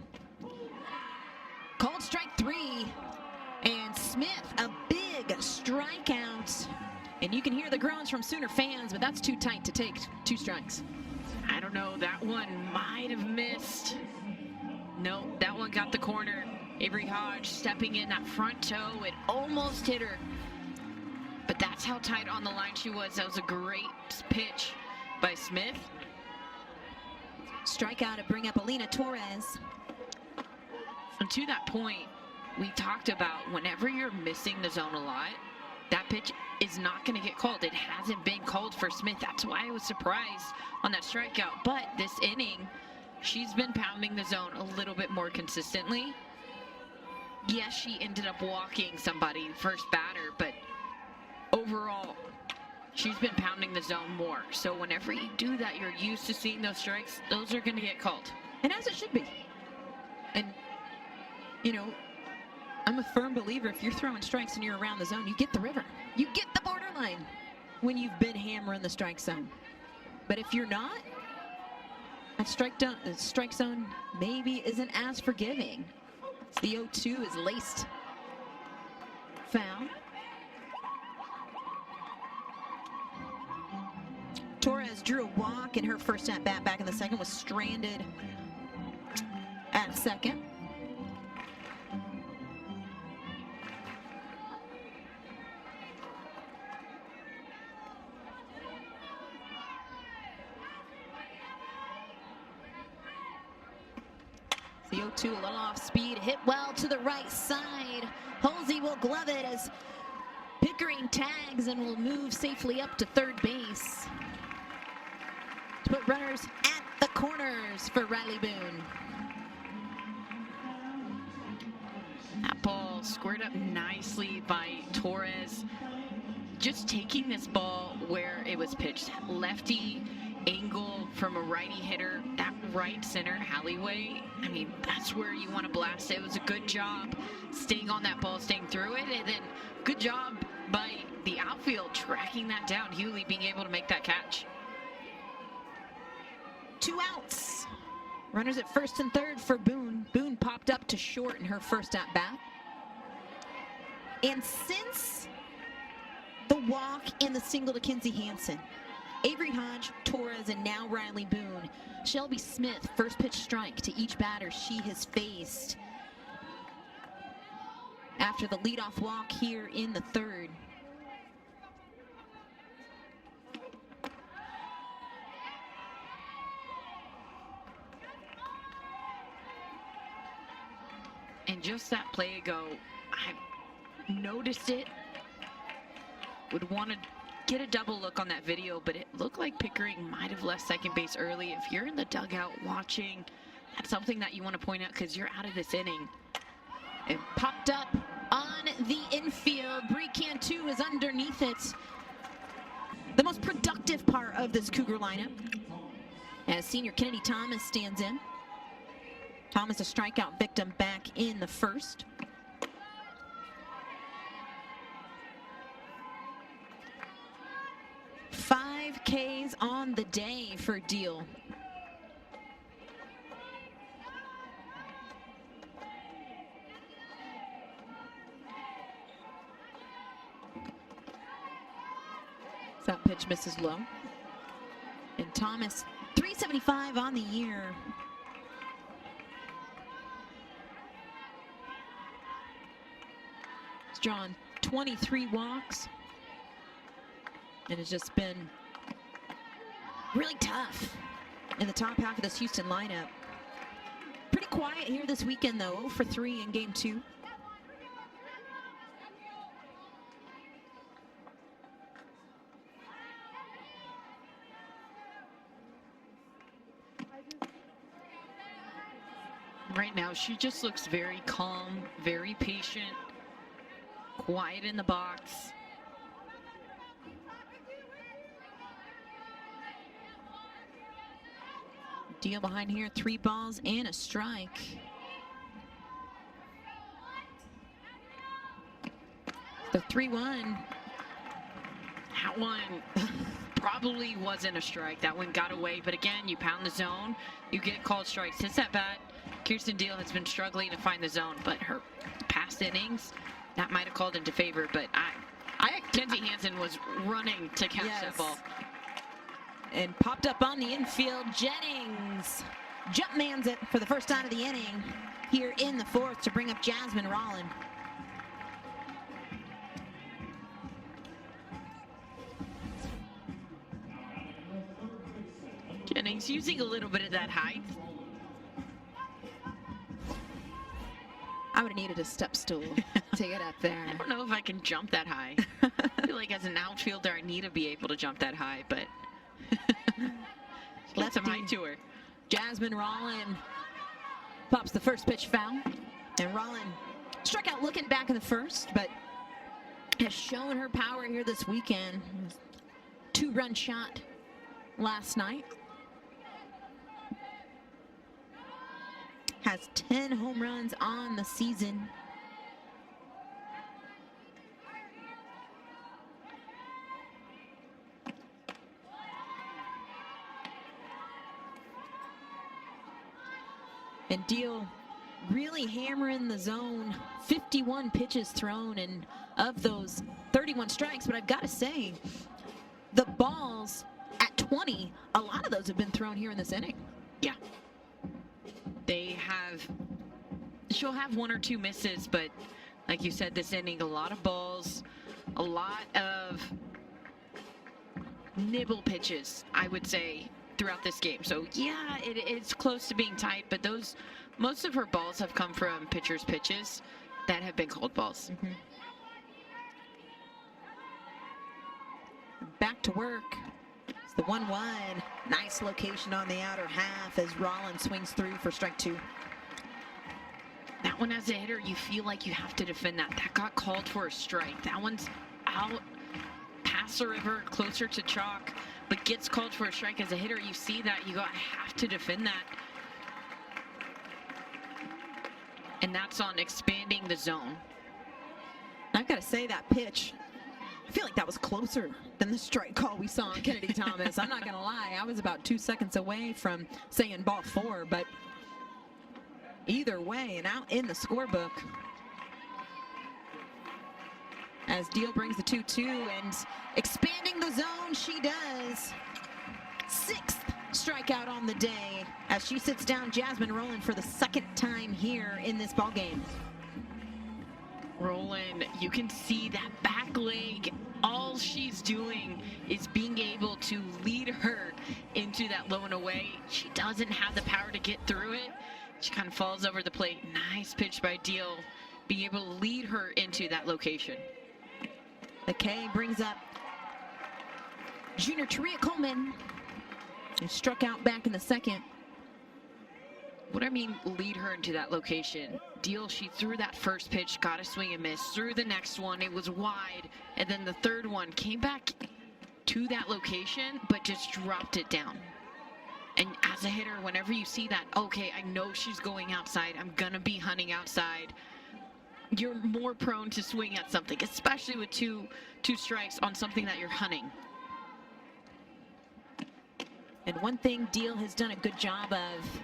Called strike 3. And Smith, a big strikeout. And you can hear the groans from Sooner fans, but that's too tight to take 2 strikes. I don't know, that one might have missed. No, that one got the corner. Avery Hodge stepping in that front toe. It almost hit her. But that's how tight on the line she was. That was a great pitch by Smith. Strikeout to bring up Alina Torres. And to that point, we talked about whenever you're missing the zone a lot, that pitch is not going to get called. It hasn't been called for Smith. That's why I was surprised on that strikeout. But this inning, she's been pounding the zone a little bit more consistently. Yes, she ended up walking somebody, first batter, but overall, she's been pounding the zone more. So whenever you do that, you're used to seeing those strikes. Those are going to get called. And as it should be. And, you know, I'm a firm believer if you're throwing strikes and you're around the zone, you get the river. You get the borderline when you've been hammering the strike zone. But if you're not, that strike zone maybe isn't as forgiving. The 0-2 is laced. Foul. Torres drew a walk in her first at bat back in the second, was stranded at second. The 0-2 a little off speed, hit well to the right side. Halsey will glove it as Pickering tags and will move safely up to third base to put runners at the corners for Riley Boone. That ball squared up nicely by Torres. Just taking this ball where it was pitched. Lefty angle from a righty hitter. That right center alleyway, I mean, that's where you want to blast it. It was a good job staying on that ball, staying through it, and then good job by the outfield tracking that down. Hewley being able to make that catch. 2 outs. Runners at first and third for Boone. Boone popped up to short in her first at bat. And since the walk and the single to Kinsey Hansen, Avery Hodge, Torres, and now Riley Boone, Shelby Smith, first pitch strike to each batter she has faced after the leadoff walk here in the third. And just that play ago, I noticed it. Would want to get a double look on that video, but it looked like Pickering might have left second base early. If you're in the dugout watching, that's something that you want to point out because you're out of this inning. It popped up on the infield. Bree Cantu is underneath it. The most productive part of this Cougar lineup as senior Kennedy Thomas stands in. Thomas a strikeout victim back in the first. Five Ks on the day for Deal. That pitch misses low. And Thomas, 375 on the year. He's drawn 23 walks. And it's just been really tough in the top half of this Houston lineup. Pretty quiet here this weekend, though. 0 for 3 in game 2. Right now, she just looks very calm, very patient, quiet in the box. Deal behind here, 3 balls and a strike. The 3-1. That one probably wasn't a strike. That one got away, but again, you pound the zone, you get called strikes. Since that bat, Kirsten Deal has been struggling to find the zone, but her past innings, that might have called into favor, but Kinsey Hansen was running to catch that ball. And popped up on the infield. Jennings jumpmans it for the first out of the inning here in the fourth to bring up Jasmine Rollin. Jennings using a little bit of that height. I would have needed a step stool to get up there. I don't know if I can jump that high. I feel like as an outfielder, I need to be able to jump that high, but let some height to her. Jasmine Rollin pops the first pitch foul. And Rollin struck out looking back in the first, but has shown her power here this weekend. 2-run shot last night. Has 10 home runs on the season. And Deal really hammering the zone. 51 pitches thrown, and of those 31 strikes, but I've got to say, the balls at 20, a lot of those have been thrown here in this inning. Yeah. She'll have 1 or 2 misses, but like you said, this inning, a lot of balls, a lot of nibble pitches, I would say, throughout this game. So yeah, it's close to being tight, but those Most of her balls have come from pitchers' pitches that have been called balls. Back to work. It's the 1-1. Nice location on the outer half as Rollins swings through for strike 2. That one, as a hitter, you feel like you have to defend that. That got called for a strike. That one's out past the river, closer to chalk, but gets called for a strike. As a hitter, you see that. You go, I have to defend that. And that's on expanding the zone. I've got to say that pitch, I feel like that was closer than the strike call we saw on Kennedy Thomas. I'm not going to lie. I was about 2 seconds away from saying ball 4, but either way and out in the scorebook. As Deal brings the 2-2 and expanding the zone, she does. 6th strikeout on the day as she sits down Jasmine Rowland for the 2nd time here in this ball game. Rowland, you can see that back leg. All she's doing is being able to lead her into that low and away. She doesn't have the power to get through it. She kind of falls over the plate. Nice pitch by Deal, being able to lead her into that location. The K brings up junior Taria Coleman, who struck out back in the 2nd. What I mean, lead her into that location. Deal, she threw that first pitch, got a swing and miss. Threw the next one, it was wide. And then the third one came back to that location, but just dropped it down. And as a hitter, whenever you see that, okay, I know she's going outside. I'm going to be hunting outside. You're more prone to swing at something, especially with two strikes on something that you're hunting. And one thing Deal has done a good job of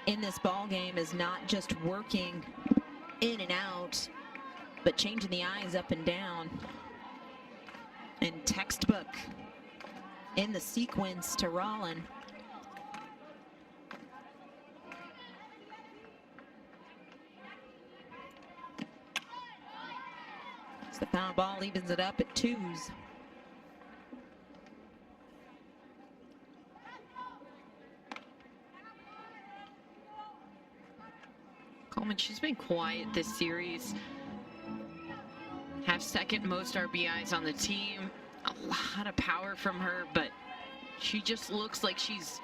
in this ball game is not just working in and out, but changing the eyes up and down. And textbook in the sequence to Rollin. The foul ball evens it up at 2s. Coleman, she's been quiet this series. Have 2nd most RBIs on the team. A lot of power from her, but she just looks like she's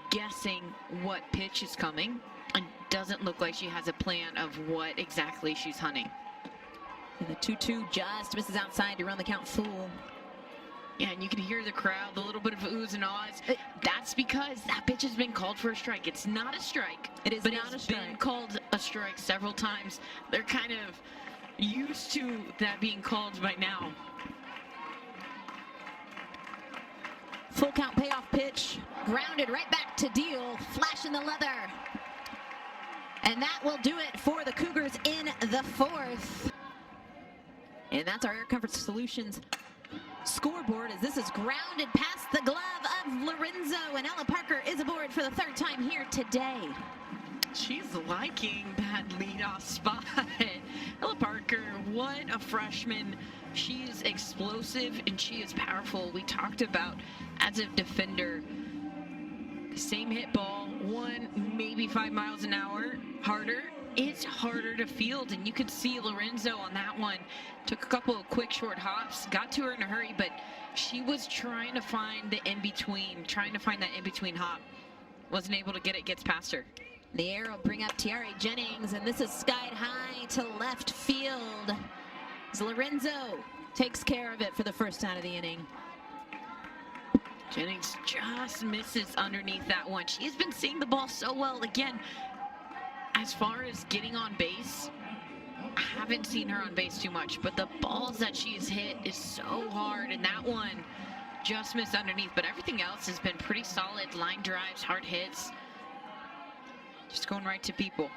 guessing what pitch is coming and doesn't look like she has a plan of what exactly she's hunting. And the 2-2 just misses outside to run the count full. Yeah, and you can hear the crowd, the little bit of oohs and ahs. That's because that pitch has been called for a strike. It's not a strike. It is but not a it's strike. been called a strike several times. They're kind of used to that being called by now. Full count payoff pitch, grounded right back to Deal, flashing the leather. And that will do it for the Cougars in the 4th. And that's our Air Comfort Solutions scoreboard as this is grounded past the glove of Lorenzo, and Ella Parker is aboard for the 3rd time here today. She's liking that leadoff spot. Ella Parker, what a freshman. She is explosive and she is powerful. We talked about as a defender, same hit ball, 1, maybe 5 miles an hour harder. It's harder to field, and you could see Lorenzo on that one. Took a couple of quick short hops, got to her in a hurry, but she was trying to find the in-between, trying to find that in-between hop. Wasn't able to get it, gets past her. The air will bring up Tiare Jennings, and this is skied high to left field. As Lorenzo takes care of it for the 1st out of the inning. Jennings just misses underneath that one. She has been seeing the ball so well. Again, as far as getting on base, I haven't seen her on base too much, but the balls that she has hit is so hard, and that one just missed underneath, but everything else has been pretty solid. Line drives, hard hits, just going right to people.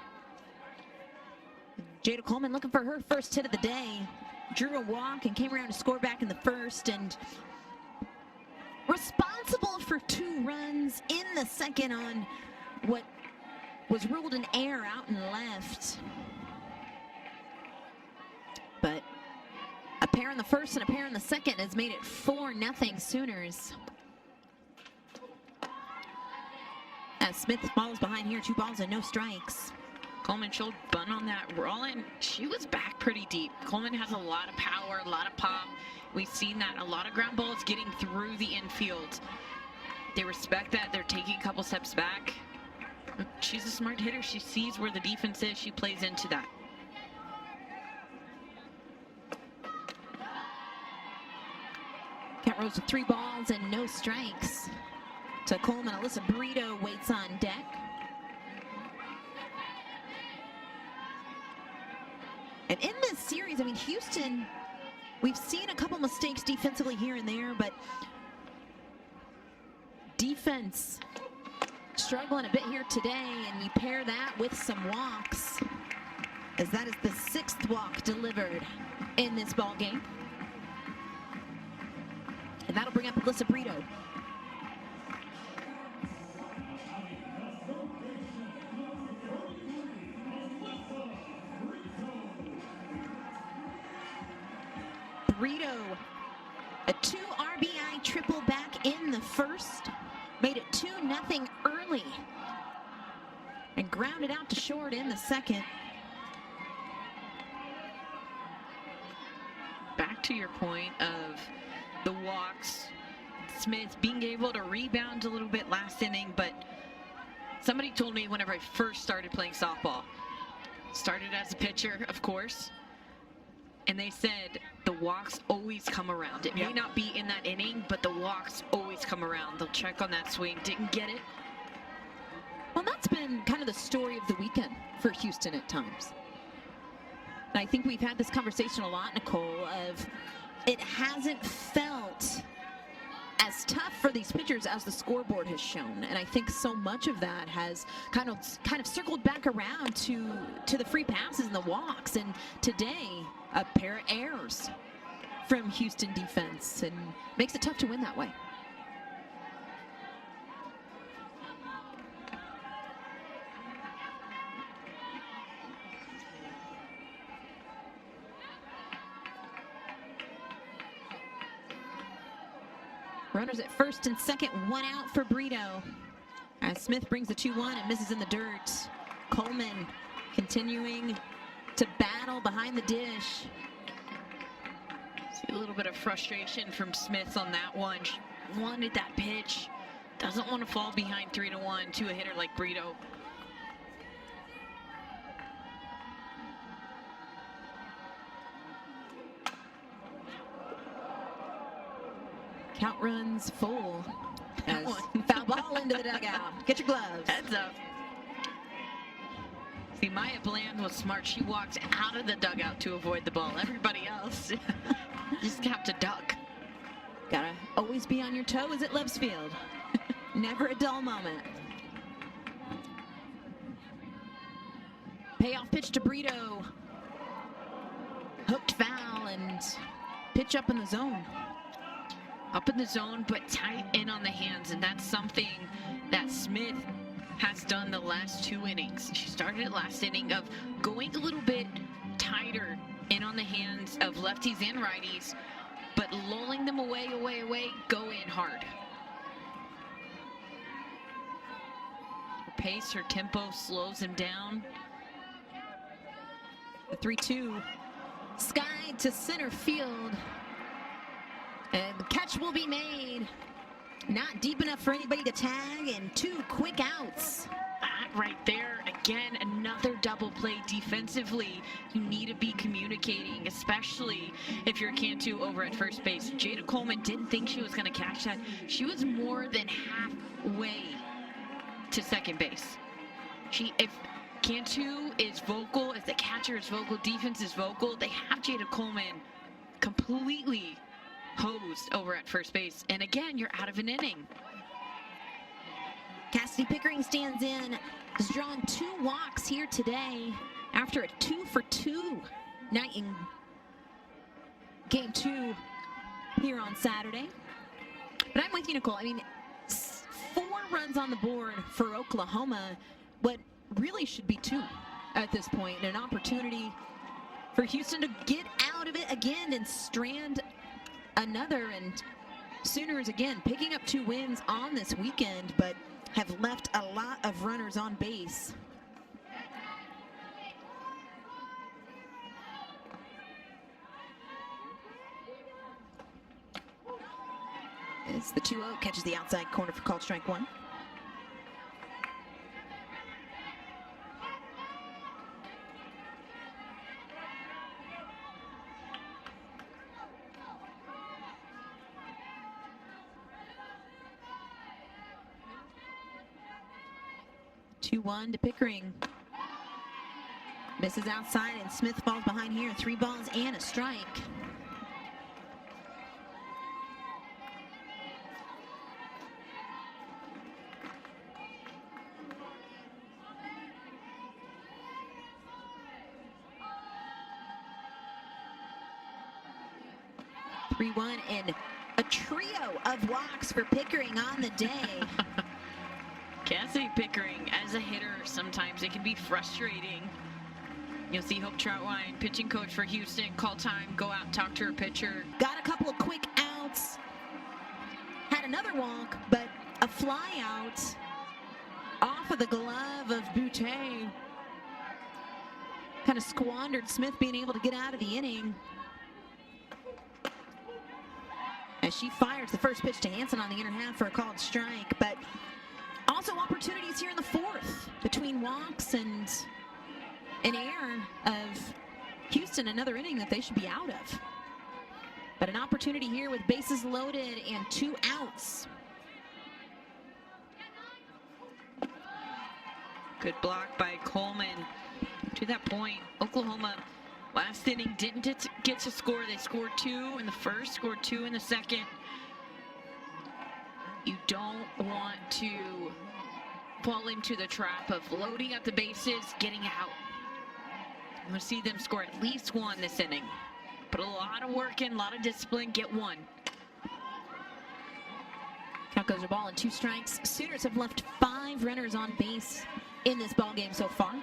Jada Coleman looking for her 1st hit of the day. Drew a walk and came around to score back in the 1st, and responsible for 2 runs in the 2nd on what was ruled an error out and left. But a pair in the 1st and a pair in the 2nd has made it 4-0 Sooners. As Smith falls behind here, 2 balls and no strikes. Coleman showed bunt on that roll-in. She was back pretty deep. Coleman has a lot of power, a lot of pop. We've seen that, a lot of ground balls getting through the infield. They respect that. They're taking a couple steps back. She's a smart hitter. She sees where the defense is. She plays into that. Count Rose with 3 balls and no strikes. So Coleman, Alyssa Brito waits on deck. And in this series, I mean, Houston, we've seen a couple mistakes defensively here and there, but defense struggling a bit here today, and you pair that with some walks, as that is the 6th walk delivered in this ball game. And that'll bring up Alyssa Brito. Brito, a 2 RBI triple back in the first, made it 2-0 early, and grounded out to short in the second. Back to your point of the walks, Smith being able to rebound a little bit last inning, but somebody told me whenever I first started playing softball, started as a pitcher, of course, and they said the walks always come around. It may not be in that inning, but the walks always come around. They'll check on that swing, didn't get it. Well, that's been kind of the story of the weekend for Houston at times. And I think we've had this conversation a lot, Nicole, of it hasn't felt as tough for these pitchers as the scoreboard has shown, and I think so much of that has kind of circled back around to the free passes and the walks, and today a pair of errors from Houston defense, and makes it tough to win that way. Runners at first and second, 1 out for Brito. As Smith brings the 2-1 and misses in the dirt. Coleman continuing to battle behind the dish. See a little bit of frustration from Smith on that one. She wanted that pitch. Doesn't want to fall behind 3-1 to a hitter like Brito. Count runs full. Foul ball into the dugout. Get your gloves. Heads up. See, Maya Bland was smart. She walked out of the dugout to avoid the ball. Everybody else just have to duck. Gotta always be on your toes at Loves Field. Never a dull moment. Payoff pitch to Brito. Hooked foul and pitch up in the zone. Up in the zone, but tight in on the hands, and that's something that Smith has done the last 2 innings. She started last inning of going a little bit tighter in on the hands of lefties and righties, but lulling them away, go in hard. Her pace, her tempo slows him down. The 3-2, skied to center field. And the catch will be made. Not deep enough for anybody to tag, and 2 quick outs. That right there, again, another double play defensively. You need to be communicating, especially if you're Cantu over at first base. Jada Coleman didn't think she was going to catch that. She was more than halfway to second base. If Cantu is vocal, if the catcher is vocal, defense is vocal, they have Jada Coleman completely hosed over at first base, and again, you're out of an inning. Cassidy Pickering stands in, has drawn 2 walks here today after a 2-for-2 night in game 2 here on Saturday. But I'm with you, Nicole. I mean, 4 runs on the board for Oklahoma, what really should be 2 at this point, and an opportunity for Houston to get out of it again and strand another, and Sooners again picking up 2 wins on this weekend, but have left a lot of runners on base. As the 2-0 catches the outside corner for called strike one. Two-one to Pickering. Misses outside, and Smith falls behind here. 3 balls and a strike. Three-one and a trio of walks for Pickering on the day. Cassie Pickering, as a hitter, sometimes it can be frustrating. You'll see Hope Troutwine, pitching coach for Houston, call time, go out and talk to her pitcher. Got a couple of quick outs. Had another walk, but a fly out off of the glove of Boutte. Kind of squandered Smith being able to get out of the inning. As she fires the first pitch to Hansen on the inner half for a called strike, but also opportunities here in the 4th between walks and an error of Houston, another inning that they should be out of. But an opportunity here with bases loaded and 2 outs. Good block by Coleman. To that point, Oklahoma last inning didn't get to score. They scored 2 in the first, scored 2 in the second. You don't want to fall into the trap of loading up the bases, getting out. I'm going to see them score at least 1 this inning. Put a lot of work in, a lot of discipline, get 1. Count goes a ball and 2 strikes. Sooners have left 5 runners on base in this ballgame so far.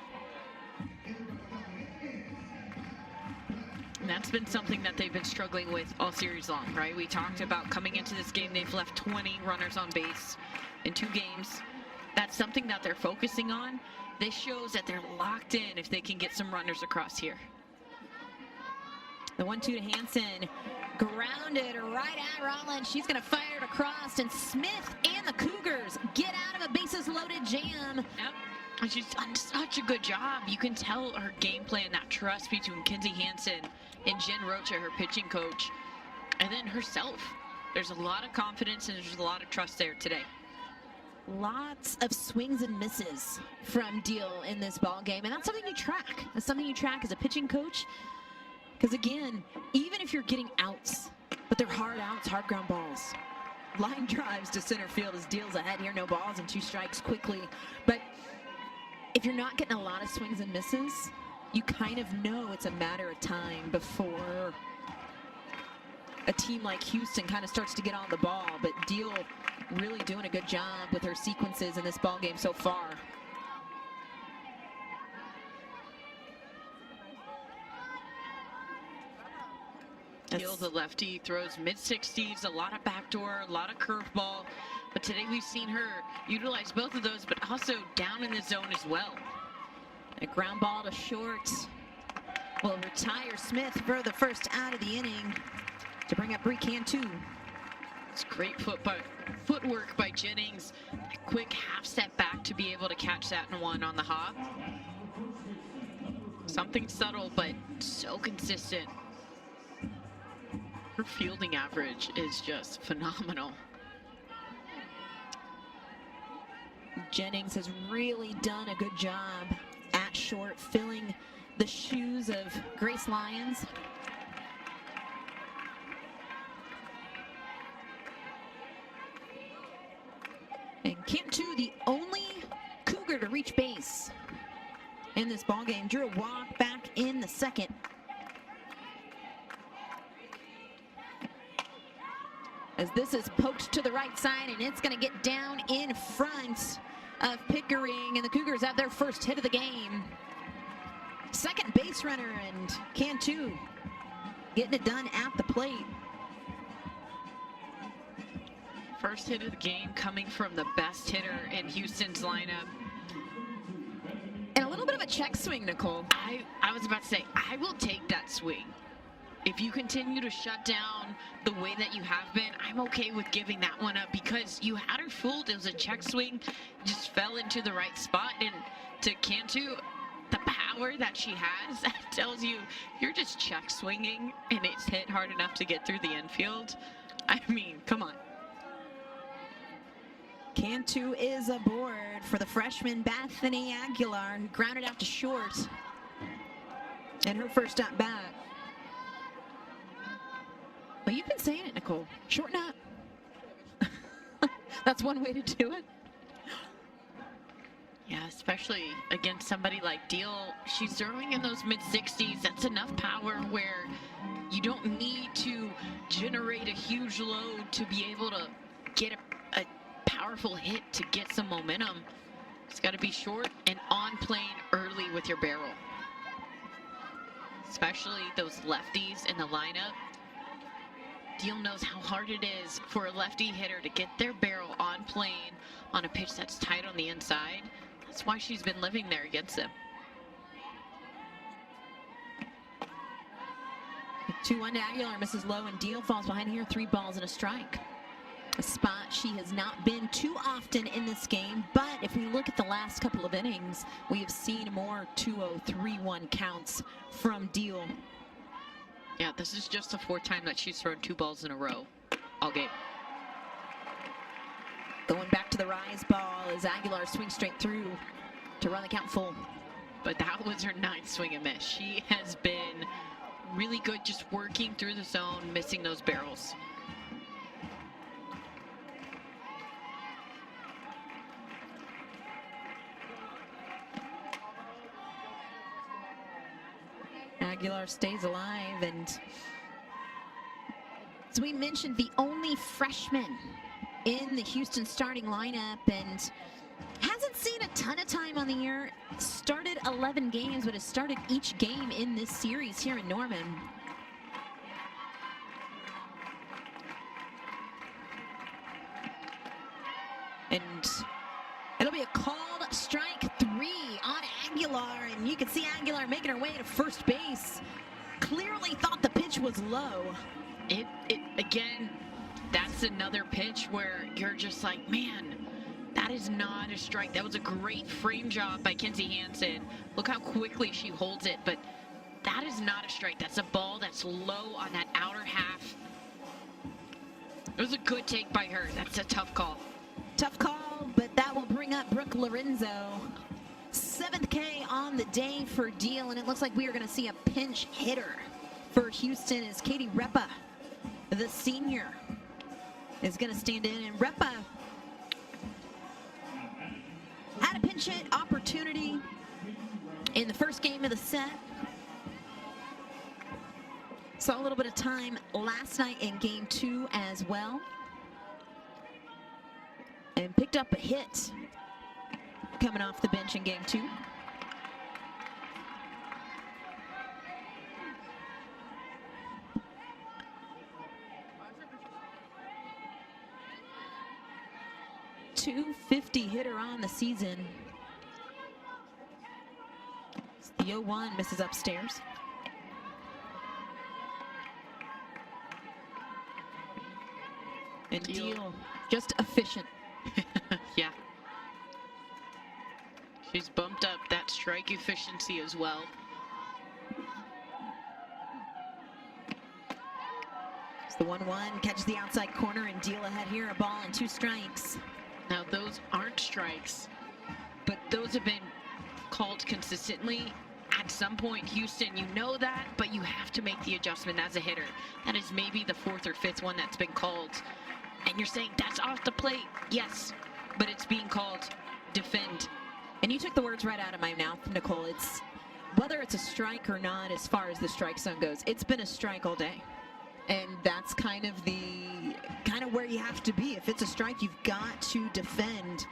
And that's been something that they've been struggling with all series long, right? We talked about coming into this game, they've left 20 runners on base in 2 games. That's something that they're focusing on. This shows that they're locked in if they can get some runners across here. The 1-2 to Hansen, grounded right at Rollins. She's going to fire it across, and Smith and the Cougars get out of a bases-loaded jam. Yep. And she's done such a good job. You can tell her game plan, that trust between Kinsey Hansen and Jen Rocha, her pitching coach, and then herself. There's a lot of confidence and there's a lot of trust there today. Lots of swings and misses from Deal in this ball game, and that's something you track. That's something you track as a pitching coach. Because again, even if you're getting outs, but they're hard outs, hard ground balls. Line drives to center field as Deal's ahead here, no balls and 2 strikes quickly. But if you're not getting a lot of swings and misses, you kind of know it's a matter of time before a team like Houston kind of starts to get on the ball. But Deal really doing a good job with her sequences in this ball game so far. Deal, the lefty, throws mid-60s, a lot of backdoor, a lot of curveball. But today we've seen her utilize both of those, but also down in the zone as well. A ground ball to short will retire Smith for the first out of the inning to bring up Bree Cantu. It's great footwork by Jennings. A quick half step back to be able to catch that in 1 on the hop. Something subtle, but so consistent. Her fielding average is just phenomenal. Jennings has really done a good job at short, filling the shoes of Grace Lyons. And Cantu, the only Cougar to reach base in this ballgame, drew a walk back in the second. As this is poked to the right side, and it's going to get down in front of Pickering, and the Cougars have their first hit of the game. Second base runner, and Cantu getting it done at the plate. First hit of the game coming from the best hitter in Houston's lineup. And a little bit of a check swing, Nicole. I was about to say, I will take that swing. if you continue to shut down the way that you have been, I'm okay with giving that one up because you had her fooled. It was a check swing, just fell into the right spot. And to Cantu, the power that she has tells you you're just check swinging and it's hit hard enough to get through the infield. I mean, come on. Cantu is aboard for the freshman Bethany Aguilar, who grounded out to short in her first at bat. Well, you've been saying it, Nicole. Shorten up. That's one way to do it. Yeah, especially against somebody like Deal. She's throwing in those mid-60s. That's enough power where you don't need to generate a huge load to be able to get a powerful hit to get some momentum. It's got to be short and on plane early with your barrel. Especially those lefties in the lineup. Deal knows how hard it is for a lefty hitter to get their barrel on plane on a pitch that's tight on the inside. That's why she's been living there against them. 2-1 to Aguilar, misses low, and Deal falls behind here, 3 balls and a strike. A spot she has not been too often in this game, but if we look at the last couple of innings, we have seen more 2-0, 3-1 counts from Deal. Yeah, this is just the 4th time that she's thrown 2 balls in a row all game. Going back to the rise ball as Aguilar swings straight through to run the count full. But that was her 9th swing and miss. She has been really good just working through the zone, missing those barrels. Aguilar stays alive, and as we mentioned, the only freshman in the Houston starting lineup, and hasn't seen a ton of time on the year. Started 11 games, but has started each game in this series here in Norman. And it'll be a called strike 3 on Aguilar, and you can see Aguilar making her way to first base. Clearly thought the pitch was low. It again, that's another pitch where you're just like, man, that is not a strike. That was a great frame job by Kinzie Hansen. Look how quickly she holds it, but that is not a strike. That's a ball that's low on that outer half. It was a good take by her. That's a tough call. Tough call, but that will bring up Brooke Lorenzo. 7th K on the day for Deal, and it looks like we are going to see a pinch hitter for Houston as Katie Repa, the senior, is going to stand in. And Repa had a pinch hit opportunity in the first game of the set. Saw a little bit of time last night in game 2 as well. And picked up a hit coming off the bench in game 2. .250 hitter on the season. The 0-1 misses upstairs. And Deal just efficient. Yeah. She's bumped up that strike efficiency as well. It's the 1-1, catches the outside corner, and Deal ahead here, a ball and 2 strikes. Now those aren't strikes, but those have been called consistently. At some point, Houston, you know that, but you have to make the adjustment as a hitter. That is maybe the 4th or 5th one that's been called. And you're saying that's off the plate. Yes, but it's being called defend. And you took the words right out of my mouth, Nicole. It's whether it's a strike or not, as far as the strike zone goes, it's been a strike all day. And that's kind of where you have to be. If it's a strike, you've got to defend.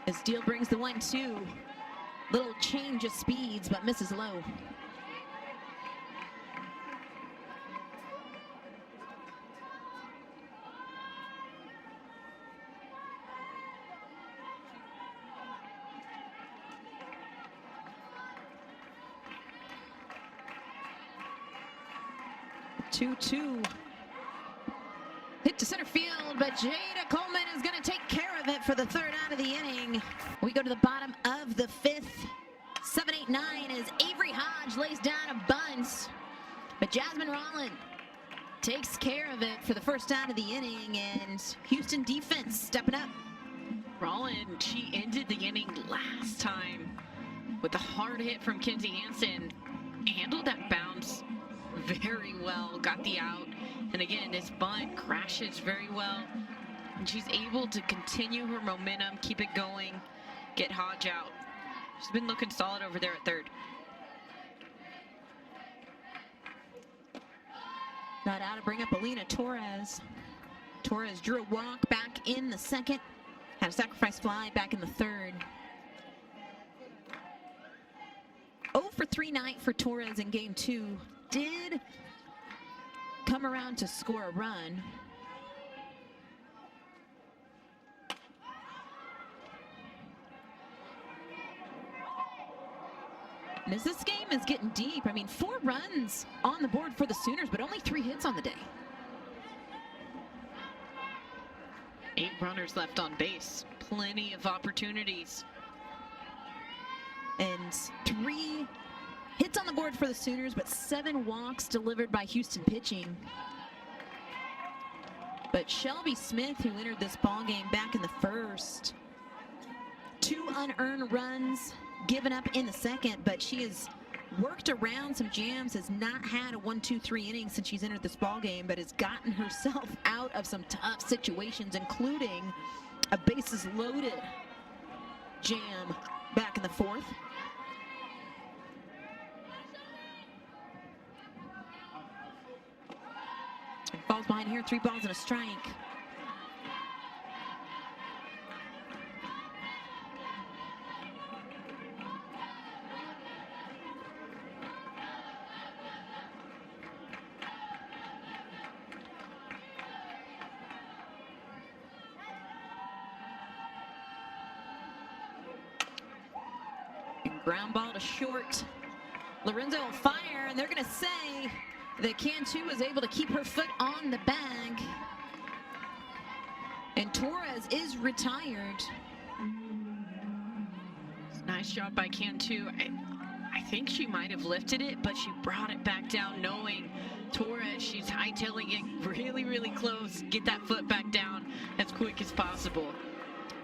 As Deal brings the 1-2. Little change of speeds, but misses low. 2-2. Hit to center field, but Jada Coleman is going to take care of it for the third out of the inning. We go to the bottom of the fifth. 7-8-9 as Avery Hodge lays down a bunt, but Jasmine Rollin takes care of it for the first out of the inning, and Houston defense stepping up. Rollin, she ended the inning last time with a hard hit from Kinsey Hansen. Handled that bounce very well, got the out. And again, this bunt crashes very well. And she's able to continue her momentum, keep it going, get Hodge out. She's been looking solid over there at third. Got out to bring up Alina Torres. Torres drew a walk back in the second. Had a sacrifice fly back in the third. 0 for 3 night for Torres in game 2. Did come around to score a run. And as this game is getting deep, I mean, 4 runs on the board for the Sooners, but only 3 hits on the day. 8 runners left on base. Plenty of opportunities. And 3 hits on the board for the Sooners, but 7 walks delivered by Houston pitching. But Shelby Smith, who entered this ball game back in the first, 2 unearned runs given up in the second, but she has worked around some jams, has not had a 1-2-3 inning since she's entered this ball game, but has gotten herself out of some tough situations, including a bases loaded jam back in the fourth. Falls behind here, 3 balls and a strike. Ground ball to short. Lorenzo on fire, and they're going to say that Cantu was able to keep her foot on the bag. And Torres is retired. Nice job by Cantu. I think she might have lifted it, but she brought it back down knowing Torres, she's hightailing it really, really close. Get that foot back down as quick as possible.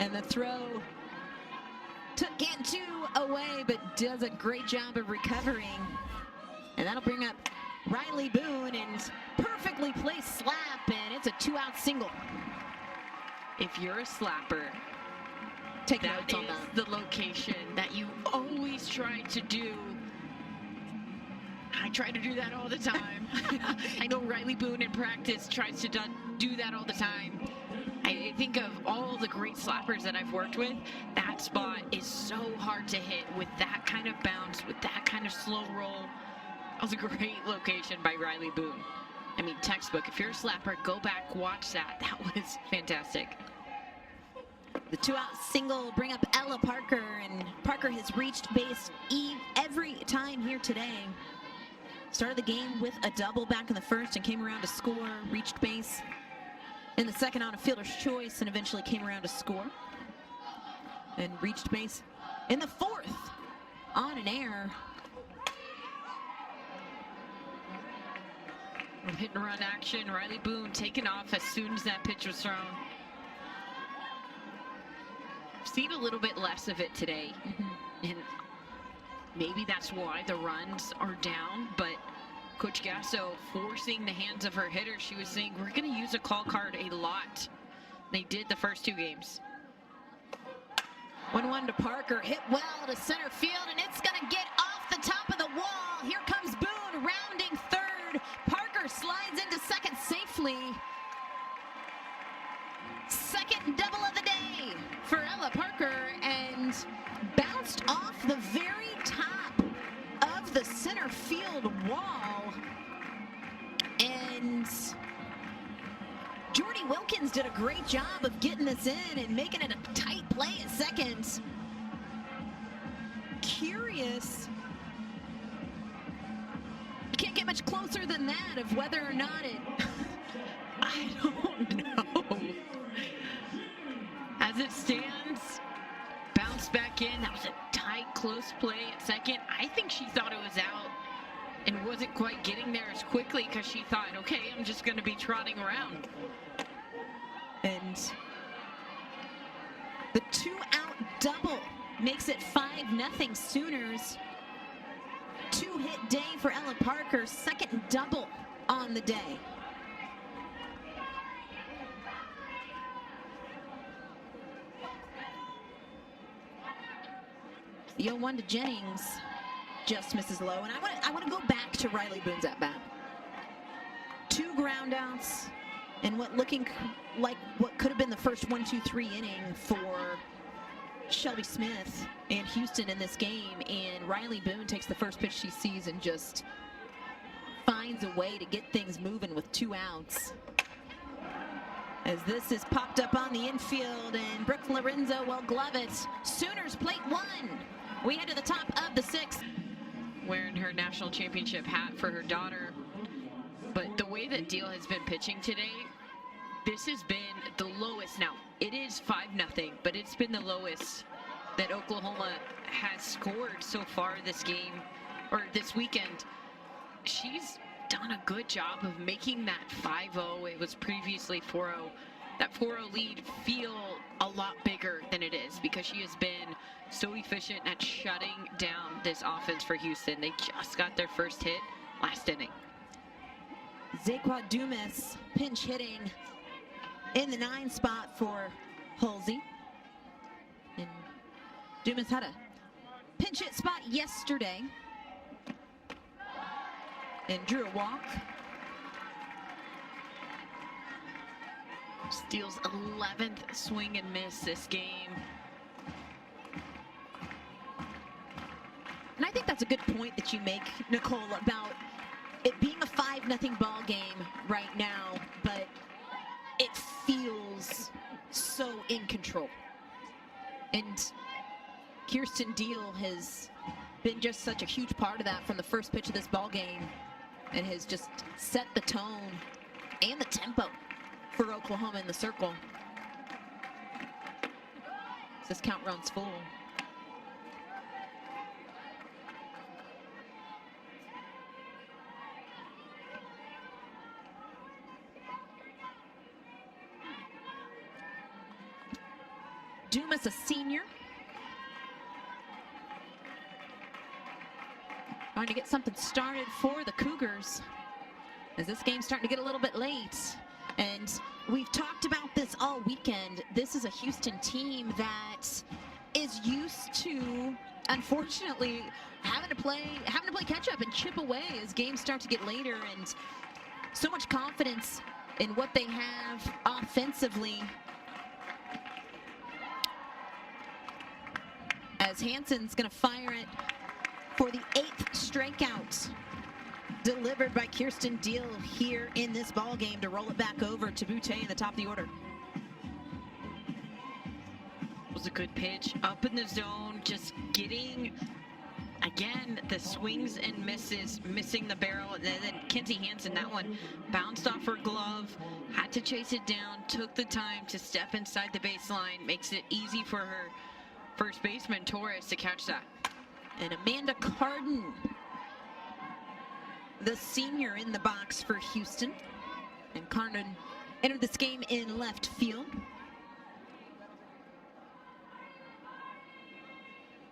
And the throw took Cantu away, but does a great job of recovering. And that'll bring up Riley Boone, and perfectly placed slap, and it's a 2-out single. If you're a slapper, take notes on that. The location that you always try to do. I try to do that all the time. I know Riley Boone in practice tries to do that all the time. I think of all the great slappers that I've worked with, that spot is so hard to hit with that kind of bounce, with that kind of slow roll. That was a great location by Riley Boone. I mean, textbook. If you're a slapper, go back, watch that. That was fantastic. The 2-out single bring up Ella Parker, and Parker has reached base every time here today. Started the game with a double back in the first and came around to score, reached base in the second on a fielder's choice, and eventually came around to score and reached base in the fourth on an error. Hit and run action. Riley Boone taking off as soon as that pitch was thrown. Seen a little bit less of it today. And maybe that's why the runs are down, but Coach Gasso forcing the hands of her hitter. She was saying, we're going to use a call card a lot. They did the first 2 games. 1-1 to Parker, hit well to center field, and it's going to get off the top of the wall. Here comes Boone rounding third. Parker slides into second safely. Second double of the day for Ella Parker, and bounced off the very top of the center field wall. And Jordy Wilkins did a great job of getting this in and making it a tight play at second. Curious. Can't get much much closer than that of whether or not it... I don't know. As it stands, bounced back in. That was a tight, close play at second. I think she thought it was out and wasn't quite getting there as quickly because she thought, okay, I'm just going to be trotting around. And the 2-out double makes it 5-0 Sooners. 2-hit day for Ella Parker, second double on the day. The 0-1 to Jennings just misses low, and I want to go back to Riley Boone's at bat. 2 groundouts, and what looking like what could have been the first 1-2-3 inning for Shelby Smith and Houston in this game, and Riley Boone takes the first pitch she sees and just finds a way to get things moving with 2 outs. As this is popped up on the infield, and Brooke Lorenzo will glove it. Sooners plate 1. We head to the top of the 6th. Wearing her national championship hat for her daughter. But the way that Deal has been pitching today, this has been the lowest. Now, it is 5-0, but it's been the lowest that Oklahoma has scored so far this game, or this weekend. She's done a good job of making that 5-0, it was previously 4-0, that 4-0 lead feel a lot bigger than it is, because she has been so efficient at shutting down this offense for Houston. They just got their first hit last inning. Zaqua Dumas pinch hitting in the 9 spot for Halsey. And Dumas had a pinch hit spot yesterday and drew a walk. Steals 11th swing and miss this game. And I think that's a good point that you make, Nicole, about it being a 5-0 ball game right now, but it feels so in control. And Kirsten Deal has been just such a huge part of that from the first pitch of this ball game, and has just set the tone and the tempo for Oklahoma in the circle. This count runs full. Dumas, a senior, trying to get something started for the Cougars, as this game's starting to get a little bit late. And we've talked about this all weekend. This is a Houston team that is used to, unfortunately, having to play catch up and chip away as games start to get later, and so much confidence in what they have offensively. As Hansen's going to fire it for the 8th strikeout delivered by Kirsten Deal here in this ball game to roll it back over to Boutte in the top of the order. It was a good pitch up in the zone, just getting, again, the swings and misses, missing the barrel. And then Kenzie Hansen, that one bounced off her glove, had to chase it down, took the time to step inside the baseline, makes it easy for her first baseman Torres to catch that. And Amanda Carden, the senior, in the box for Houston. And Carden entered this game in left field.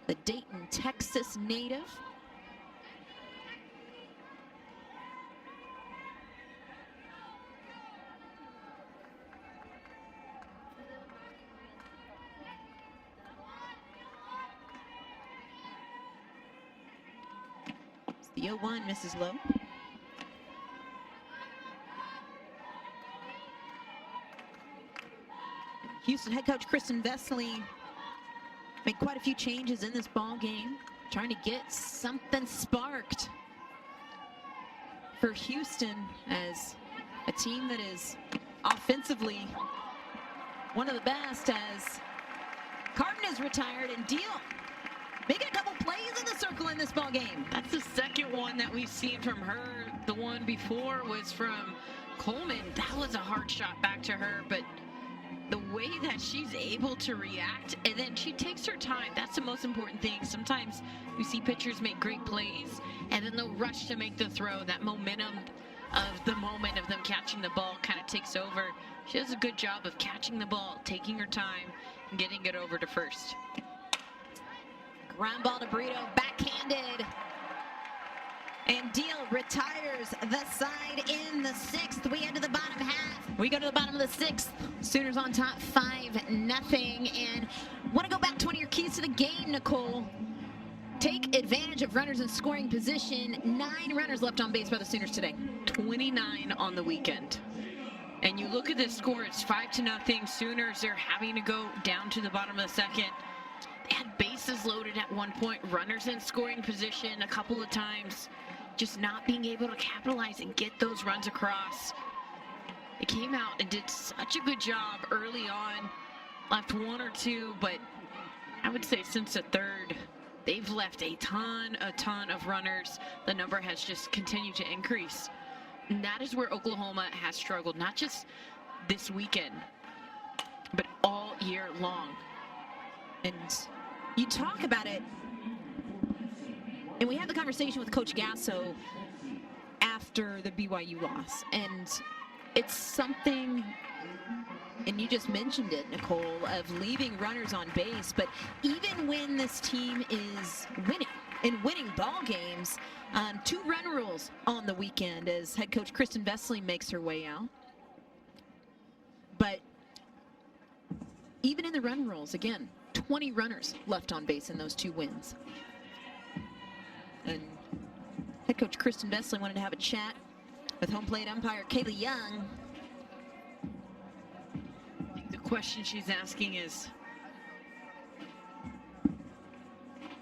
The Dayton, Texas native. The 0-1 misses low. Houston head coach Kristen Vesely made quite a few changes in this ball game, trying to get something sparked for Houston, as a team that is offensively one of the best, as Carden is retired and Deal making a couple plays in the circle in this ball game. That's the second one that we've seen from her. The one before was from Coleman. That was a hard shot back to her, but the way that she's able to react, and then she takes her time. That's the most important thing. Sometimes we see pitchers make great plays, and then they'll rush to make the throw. That momentum of the moment of them catching the ball kind of takes over. She does a good job of catching the ball, taking her time, and getting it over to first. Ground ball to Brito, backhanded. And Deal retires the side in the 6th. We head to the bottom half. We go to the bottom of the 6th. Sooners on top 5-0. And want to go back to one of your keys to the game, Nicole. Take advantage of runners in scoring position. 9 runners left on base by the Sooners today. 29 on the weekend. And you look at this score, it's 5-0. Sooners are having to go down to the bottom of the 2nd. They had bases loaded at one point, runners in scoring position a couple of times, just not being able to capitalize and get those runs across. They came out and did such a good job early on, left 1 or 2, but I would say since the 3rd, they've left a ton of runners. The number has just continued to increase. And that is where Oklahoma has struggled, not just this weekend, but all year long. And you talk about it, and we had the conversation with Coach Gasso after the BYU loss, and it's something, and you just mentioned it, Nicole, of leaving runners on base, but even when this team is winning, and winning ball games, 2-run rules on the weekend as head coach Kristen Vesely makes her way out. But even in the run rules, again, 20 runners left on base in those 2 wins. And head coach Kristen Vesely wanted to have a chat with home plate umpire Kaylee Young. I think the question she's asking is,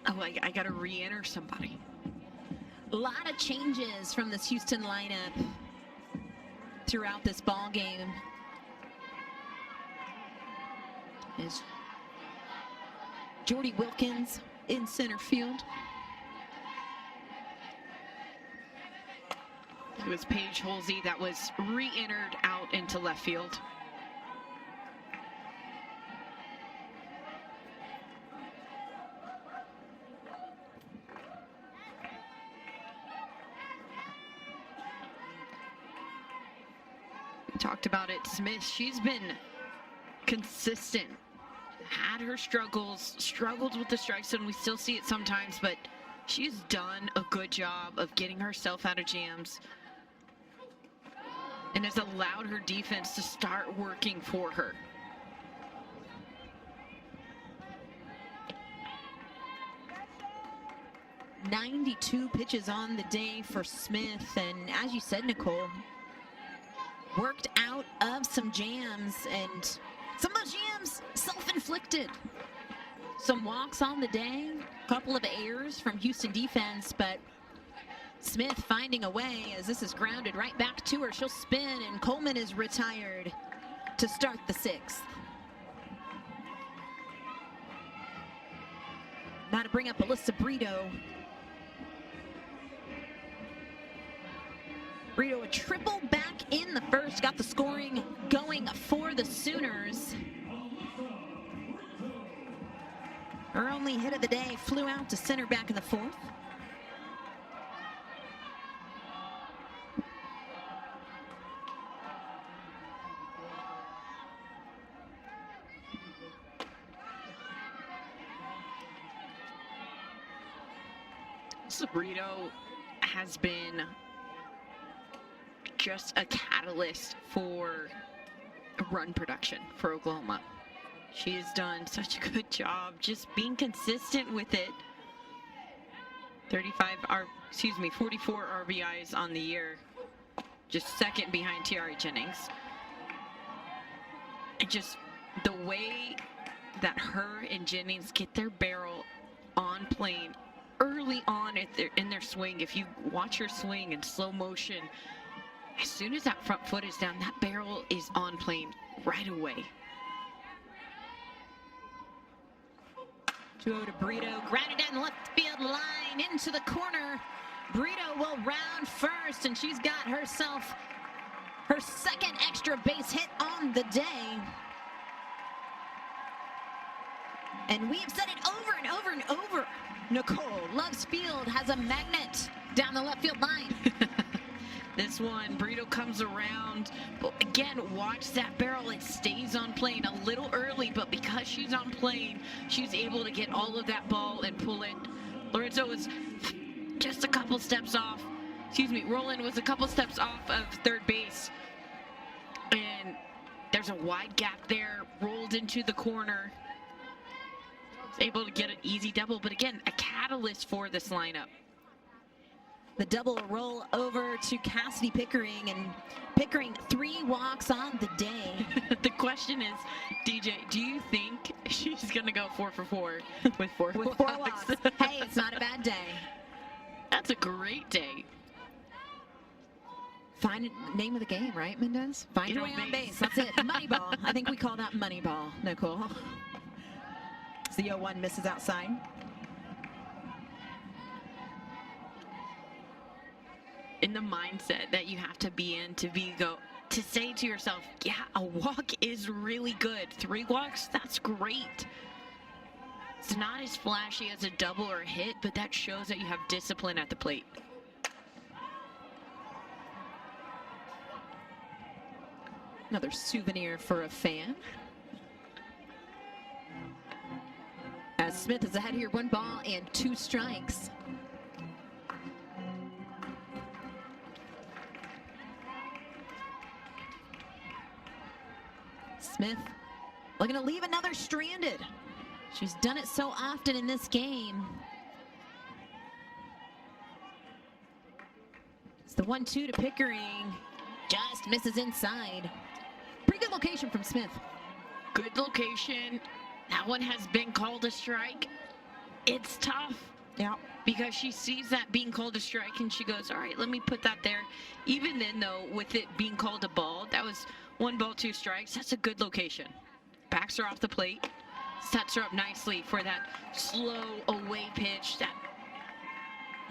oh, I got to re-enter somebody. A lot of changes from this Houston lineup throughout this ball game. Is Jordy Wilkins in center field. It was Paige Holsey that was re-entered out into left field. We talked about it. Smith, she's been consistent. Had her struggles, struggled with the strike zone. We still see it sometimes, but she's done a good job of getting herself out of jams and has allowed her defense to start working for her. .92 pitches on the day for Smith, and as you said, Nicole, worked out of some jams, and some of those jams self-inflicted. Some walks on the day, a couple of errors from Houston defense, but Smith finding a way as this is grounded right back to her. She'll spin, and Coleman is retired to start the 6th. Now to bring up Alyssa Brito. Brito a triple back in the 1st, got the scoring going for the Sooners. Her only hit of the day flew out to center back in the 4th. Brito has been just a catalyst for run production for Oklahoma. She has done such a good job just being consistent with it. 44 RBIs on the year, just second behind Tiare Jennings. And just the way that her and Jennings get their barrel on plane early on in their swing. If you watch her swing in slow motion, as soon as that front foot is down, that barrel is on plane right away. To Brito, grounded down the left field line into the corner. Brito will round first, and she's got herself her second extra base hit on the day. And we've said it over and over and over. Nicole Loves Field has a magnet down the left field line. This one, Brito comes around, but again, watch that barrel. It stays on plane a little early, but because she's on plane, she's able to get all of that ball and pull it. Lorenzo was just a couple steps off. Roland was a couple steps off of third base. And there's a wide gap there, rolled into the corner. Able to get an easy double, but again, a catalyst for this lineup. The double roll over to Cassidy Pickering, and Pickering 3 walks on the day. The question is, DJ, do you think she's going to go 4 for 4 with four walks? Hey, it's not a bad day. That's a great day. Find name of the game, right, Mendez? Find your way on base. That's it. Moneyball. I think we call that Moneyball, Nicole. The 0-1 misses outside. In the mindset that you have to be in to say to yourself, yeah, a walk is really good. 3 walks, that's great. It's not as flashy as a double or a hit, but that shows that you have discipline at the plate. Another souvenir for a fan. As Smith is ahead here, 1 ball and 2 strikes. Smith looking to leave another stranded. She's done it so often in this game. It's the 1-2 to Pickering. Just misses inside. Pretty good location from Smith. Good location. That one has been called a strike. It's tough. Yeah. Because she sees that being called a strike and she goes, all right, let me put that there. Even then, though, with it being called a ball, that was 1 ball, 2 strikes. That's a good location. Backs her off the plate. Sets her up nicely for that slow away pitch that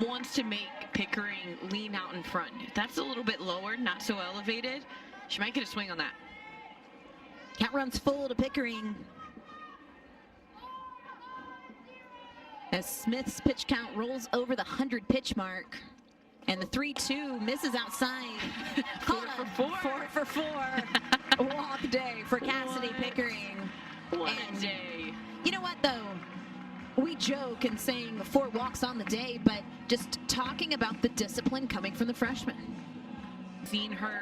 wants to make Pickering lean out in front. If that's a little bit lower, not so elevated, she might get a swing on that. Count runs full to Pickering. As Smith's pitch count rolls over the 100 pitch mark. And the 3-2 misses outside. 4 for 4. 4 for 4. Walk day for Cassidy Pickering. What a day. You know what, though? We joke and saying 4 walks on the day, but just talking about the discipline coming from the freshman. Seeing her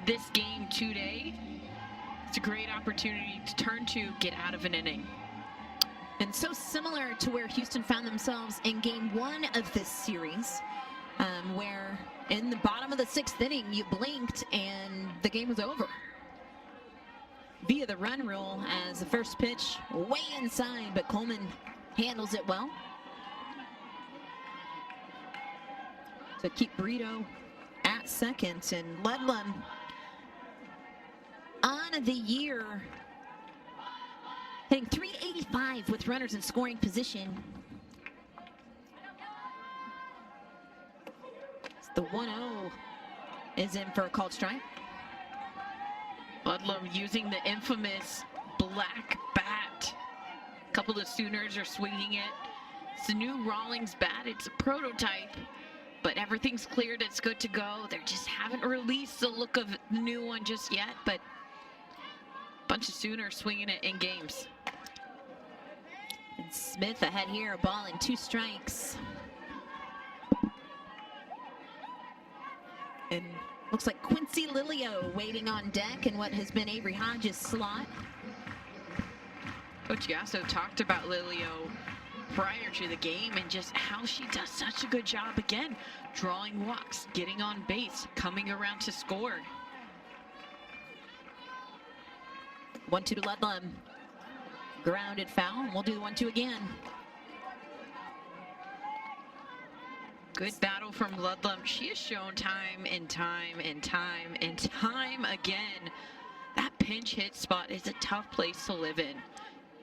this game today, it's a great opportunity to turn to get out of an inning. And so similar to where Houston found themselves in game 1 of this series, where in the bottom of the 6th inning, you blinked and the game was over. Via the run rule as the first pitch way inside, but Coleman handles it well. To keep Brito at second, and Ludlam on the year, hitting .385 with runners in scoring position. The 1-0 is in for a called strike. Ludlam using the infamous black bat. A couple of Sooners are swinging it. It's the new Rawlings bat. It's a prototype, but everything's cleared. It's good to go. They just haven't released the look of the new one just yet, but a bunch of Sooners swinging it in games. And Smith ahead here, a ball and 2 strikes. And looks like Quincy Lilio waiting on deck in what has been Avery Hodges' slot. Coach Gasso talked about Lilio prior to the game and just how she does such a good job, again, drawing walks, getting on base, coming around to score. 1-2 to Ludlam. Grounded foul, and we'll do the 1-2 again. Good battle from Ludlam. She has shown time and time and time and time again that pinch hit spot is a tough place to live in,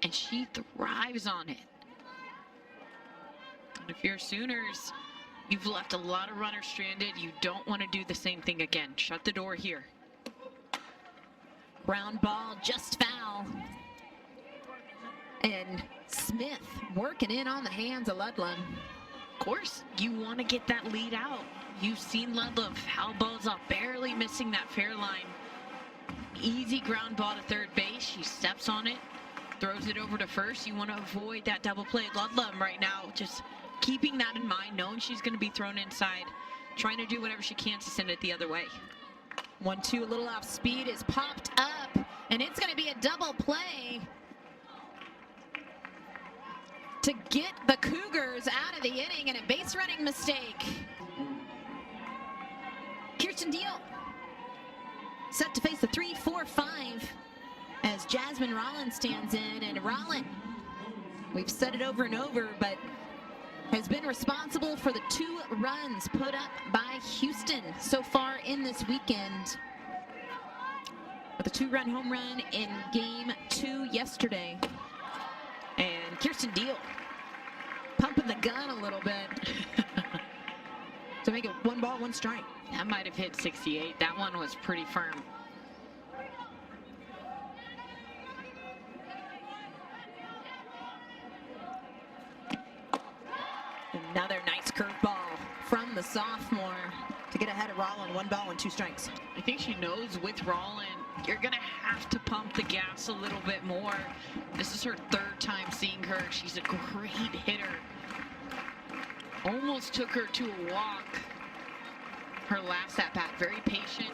and she thrives on it. If you're Sooners, you've left a lot of runners stranded. You don't want to do the same thing again. Shut the door here. Ground ball, just foul. And Smith working in on the hands of Ludlam. Of course, you want to get that lead out. You've seen Ludlam foul balls off, barely missing that fair line. Easy ground ball to third base. She steps on it, throws it over to first. You want to avoid that double play. Ludlam right now just keeping that in mind, knowing she's going to be thrown inside, trying to do whatever she can to send it the other way. 1-2, a little off speed, is popped up, and it's going to be a double play to get the Cougars out of the inning, and a base running mistake. Kirsten Deal set to face the 3-4-5 as Jasmine Rollins stands in, and Rollins, we've said it over and over, but has been responsible for the 2 runs put up by Houston so far in this weekend. With a 2-run home run in game 2 yesterday. And Kirsten Deal pumping the gun a little bit to make it 1 ball, 1 strike. That might have hit 68. That one was pretty firm. Another nice curveball from the sophomore to get ahead of Rollins. 1 ball and 2 strikes. I think she knows with Rollins, you're going to have to pump the gas a little bit more. This is her 3rd time seeing her. She's a great hitter. Almost took her to a walk. Her last at bat, very patient.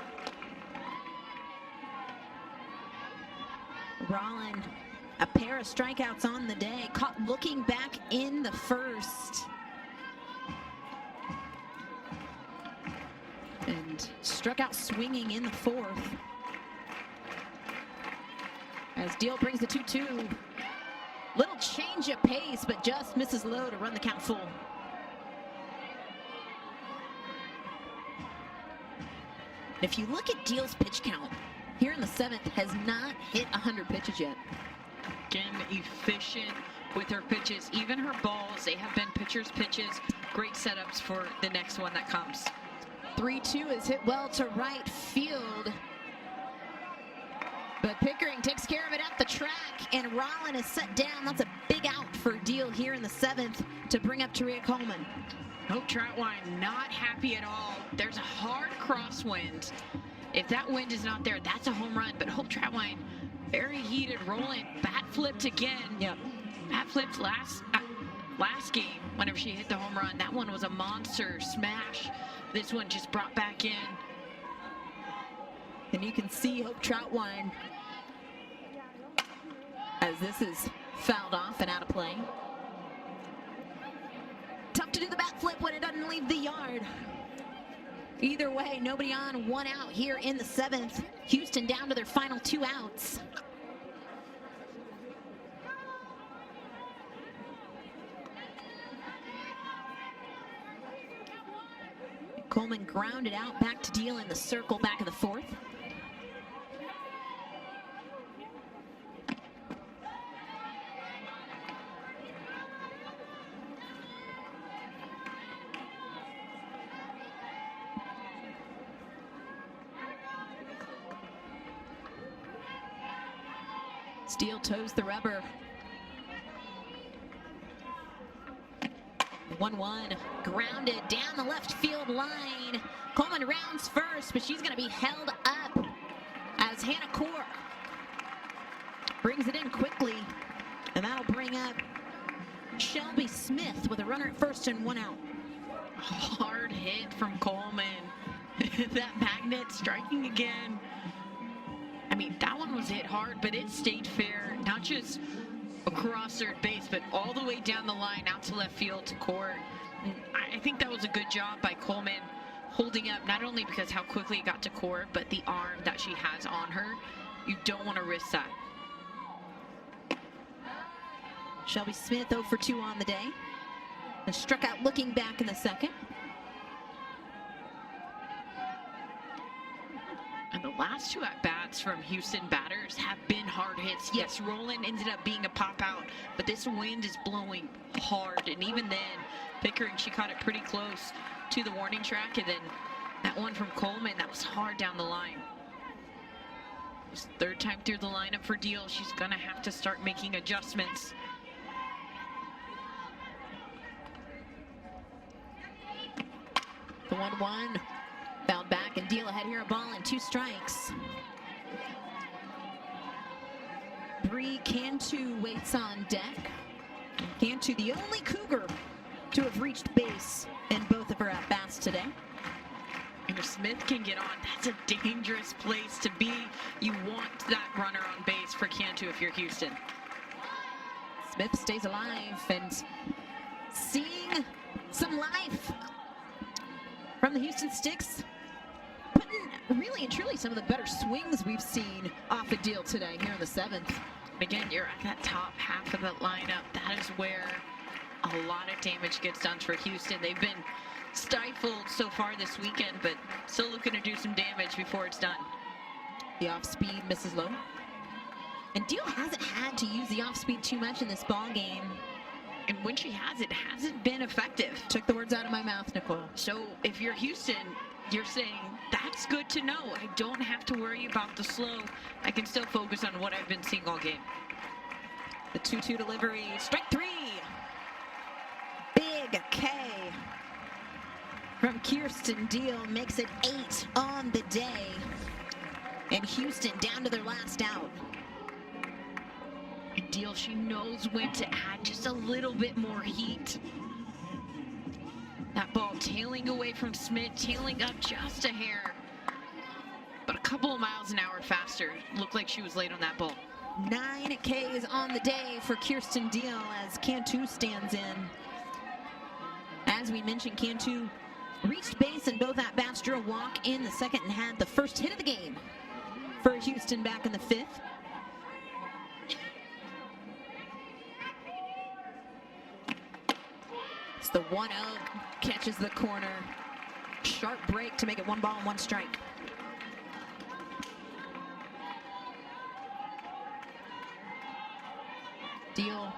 Rollins, a pair of strikeouts on the day, caught looking back in the first. And struck out swinging in the 4th. As Deal brings the 2-2. Little change of pace, but just misses low to run the count full. If you look at Deal's pitch count, here in the 7th, has not hit 100 pitches yet. Again, efficient with her pitches. Even her balls, they have been pitcher's pitches. Great setups for the next one that comes. 3-2 is hit well to right field. But Pickering takes care of it at the track, and Rollins is set down. That's a big out for Deal here in the 7th to bring up Taria Coleman. Hope Troutwine not happy at all. There's a hard crosswind. If that wind is not there, that's a home run. But Hope Troutwine, very heated, rolling, bat flipped again. Yep. Bat flipped last game whenever she hit the home run. That one was a monster smash. This one just brought back in. And you can see Hope Troutwine as this is fouled off and out of play. Tough to do the bat flip when it doesn't leave the yard. Either way, nobody on, 1 out here in the 7th. Houston down to their final 2 outs. Coleman grounded out back to Deal in the circle back of the 4th. Steele toes the rubber. 1-1, grounded down the left field line. Coleman rounds first, but she's going to be held up as Hannah Core brings it in quickly, and that'll bring up Shelby Smith with a runner at first and 1 out. Hard hit from Coleman. That magnet striking again. I mean, that one was hit hard, but it stayed fair, not just across third base, but all the way down the line out to left field to Court. And I think that was a good job by Coleman holding up, not only because how quickly it got to Court, but the arm that she has on her. You don't want to risk that. Shelby Smith 0 for 2 on the day. And struck out looking back in the 2nd. And the last 2 at-bats from Houston batters have been hard hits. Yes, Roland ended up being a pop-out, but this wind is blowing hard. And even then, Pickering, she caught it pretty close to the warning track, and then that one from Coleman, that was hard down the line. It's third time through the lineup for Deal. She's gonna have to start making adjustments. The 1-1 fouled back, and Deal ahead here, a ball and 2 strikes. Bree Cantu waits on deck. Cantu, the only Cougar to have reached base in both of her at-bats today. And if Smith can get on, that's a dangerous place to be. You want that runner on base for Cantu if you're Houston. Smith stays alive and seeing some life from the Houston Sticks, putting really and truly some of the better swings we've seen off the Deal today here in the 7th. Again, you're at that top half of the lineup. That is where a lot of damage gets done for Houston. They've been stifled so far this weekend, but still looking to do some damage before it's done. The off-speed misses low. And Deal hasn't had to use the off-speed too much in this ball game. And when she has, it hasn't been effective. Took the words out of my mouth, Nicole. So if you're Houston, you're saying, that's good to know. I don't have to worry about the slow. I can still focus on what I've been seeing all game. The 2-2 delivery, strike 3. Big K from Kirsten Deal makes it 8 on the day. And Houston down to their last out. And Deal, she knows when to add just a little bit more heat. That ball tailing away from Smith, tailing up just a hair. But a couple of miles an hour faster. Looked like she was late on that ball. 9 Ks on the day for Kirsten Deal as Cantu stands in. As we mentioned, Cantu reached base in both at-bats, drew a walk in the second and had the first hit of the game for Houston back in the 5th. It's the 1-0, catches the corner. Sharp break to make it 1 ball and 1 strike. Deal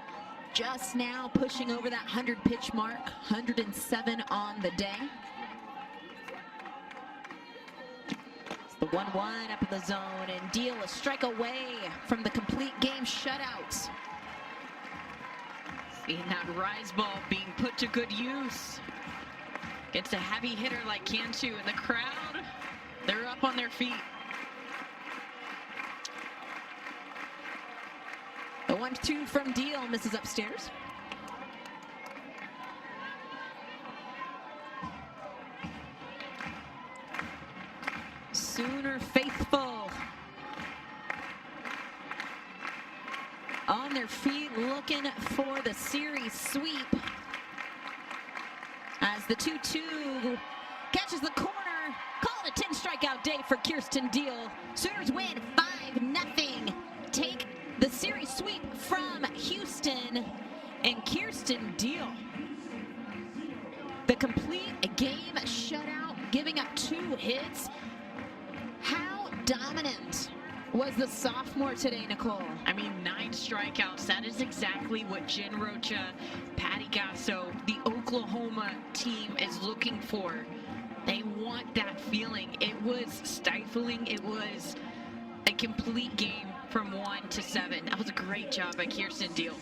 just now pushing over that 100 pitch mark, 107 on the day. It's the 1-1 up in the zone, and Deal a strike away from the complete game shutout. Seeing that rise ball being put to good use. Gets a heavy hitter like Cantu, and the crowd, they're up on their feet. The 1-2 from Deal misses upstairs. Sooner faithful on their feet, looking for the series sweep as the 2-2 catches the corner. Call it a 10 strikeout day for Kirsten Deal. Sooners win 5-0. Take the series sweep from Houston, and Kirsten Deal, the complete game shutout, giving up 2 hits. How dominant was the sophomore today, Nicole? I mean, 9 strikeouts. That is exactly what Jen Rocha, Patty Gasso, the Oklahoma team is looking for. They want that feeling. It was stifling. It was a complete game from 1 to 7. That was a great job by Kirsten Deal.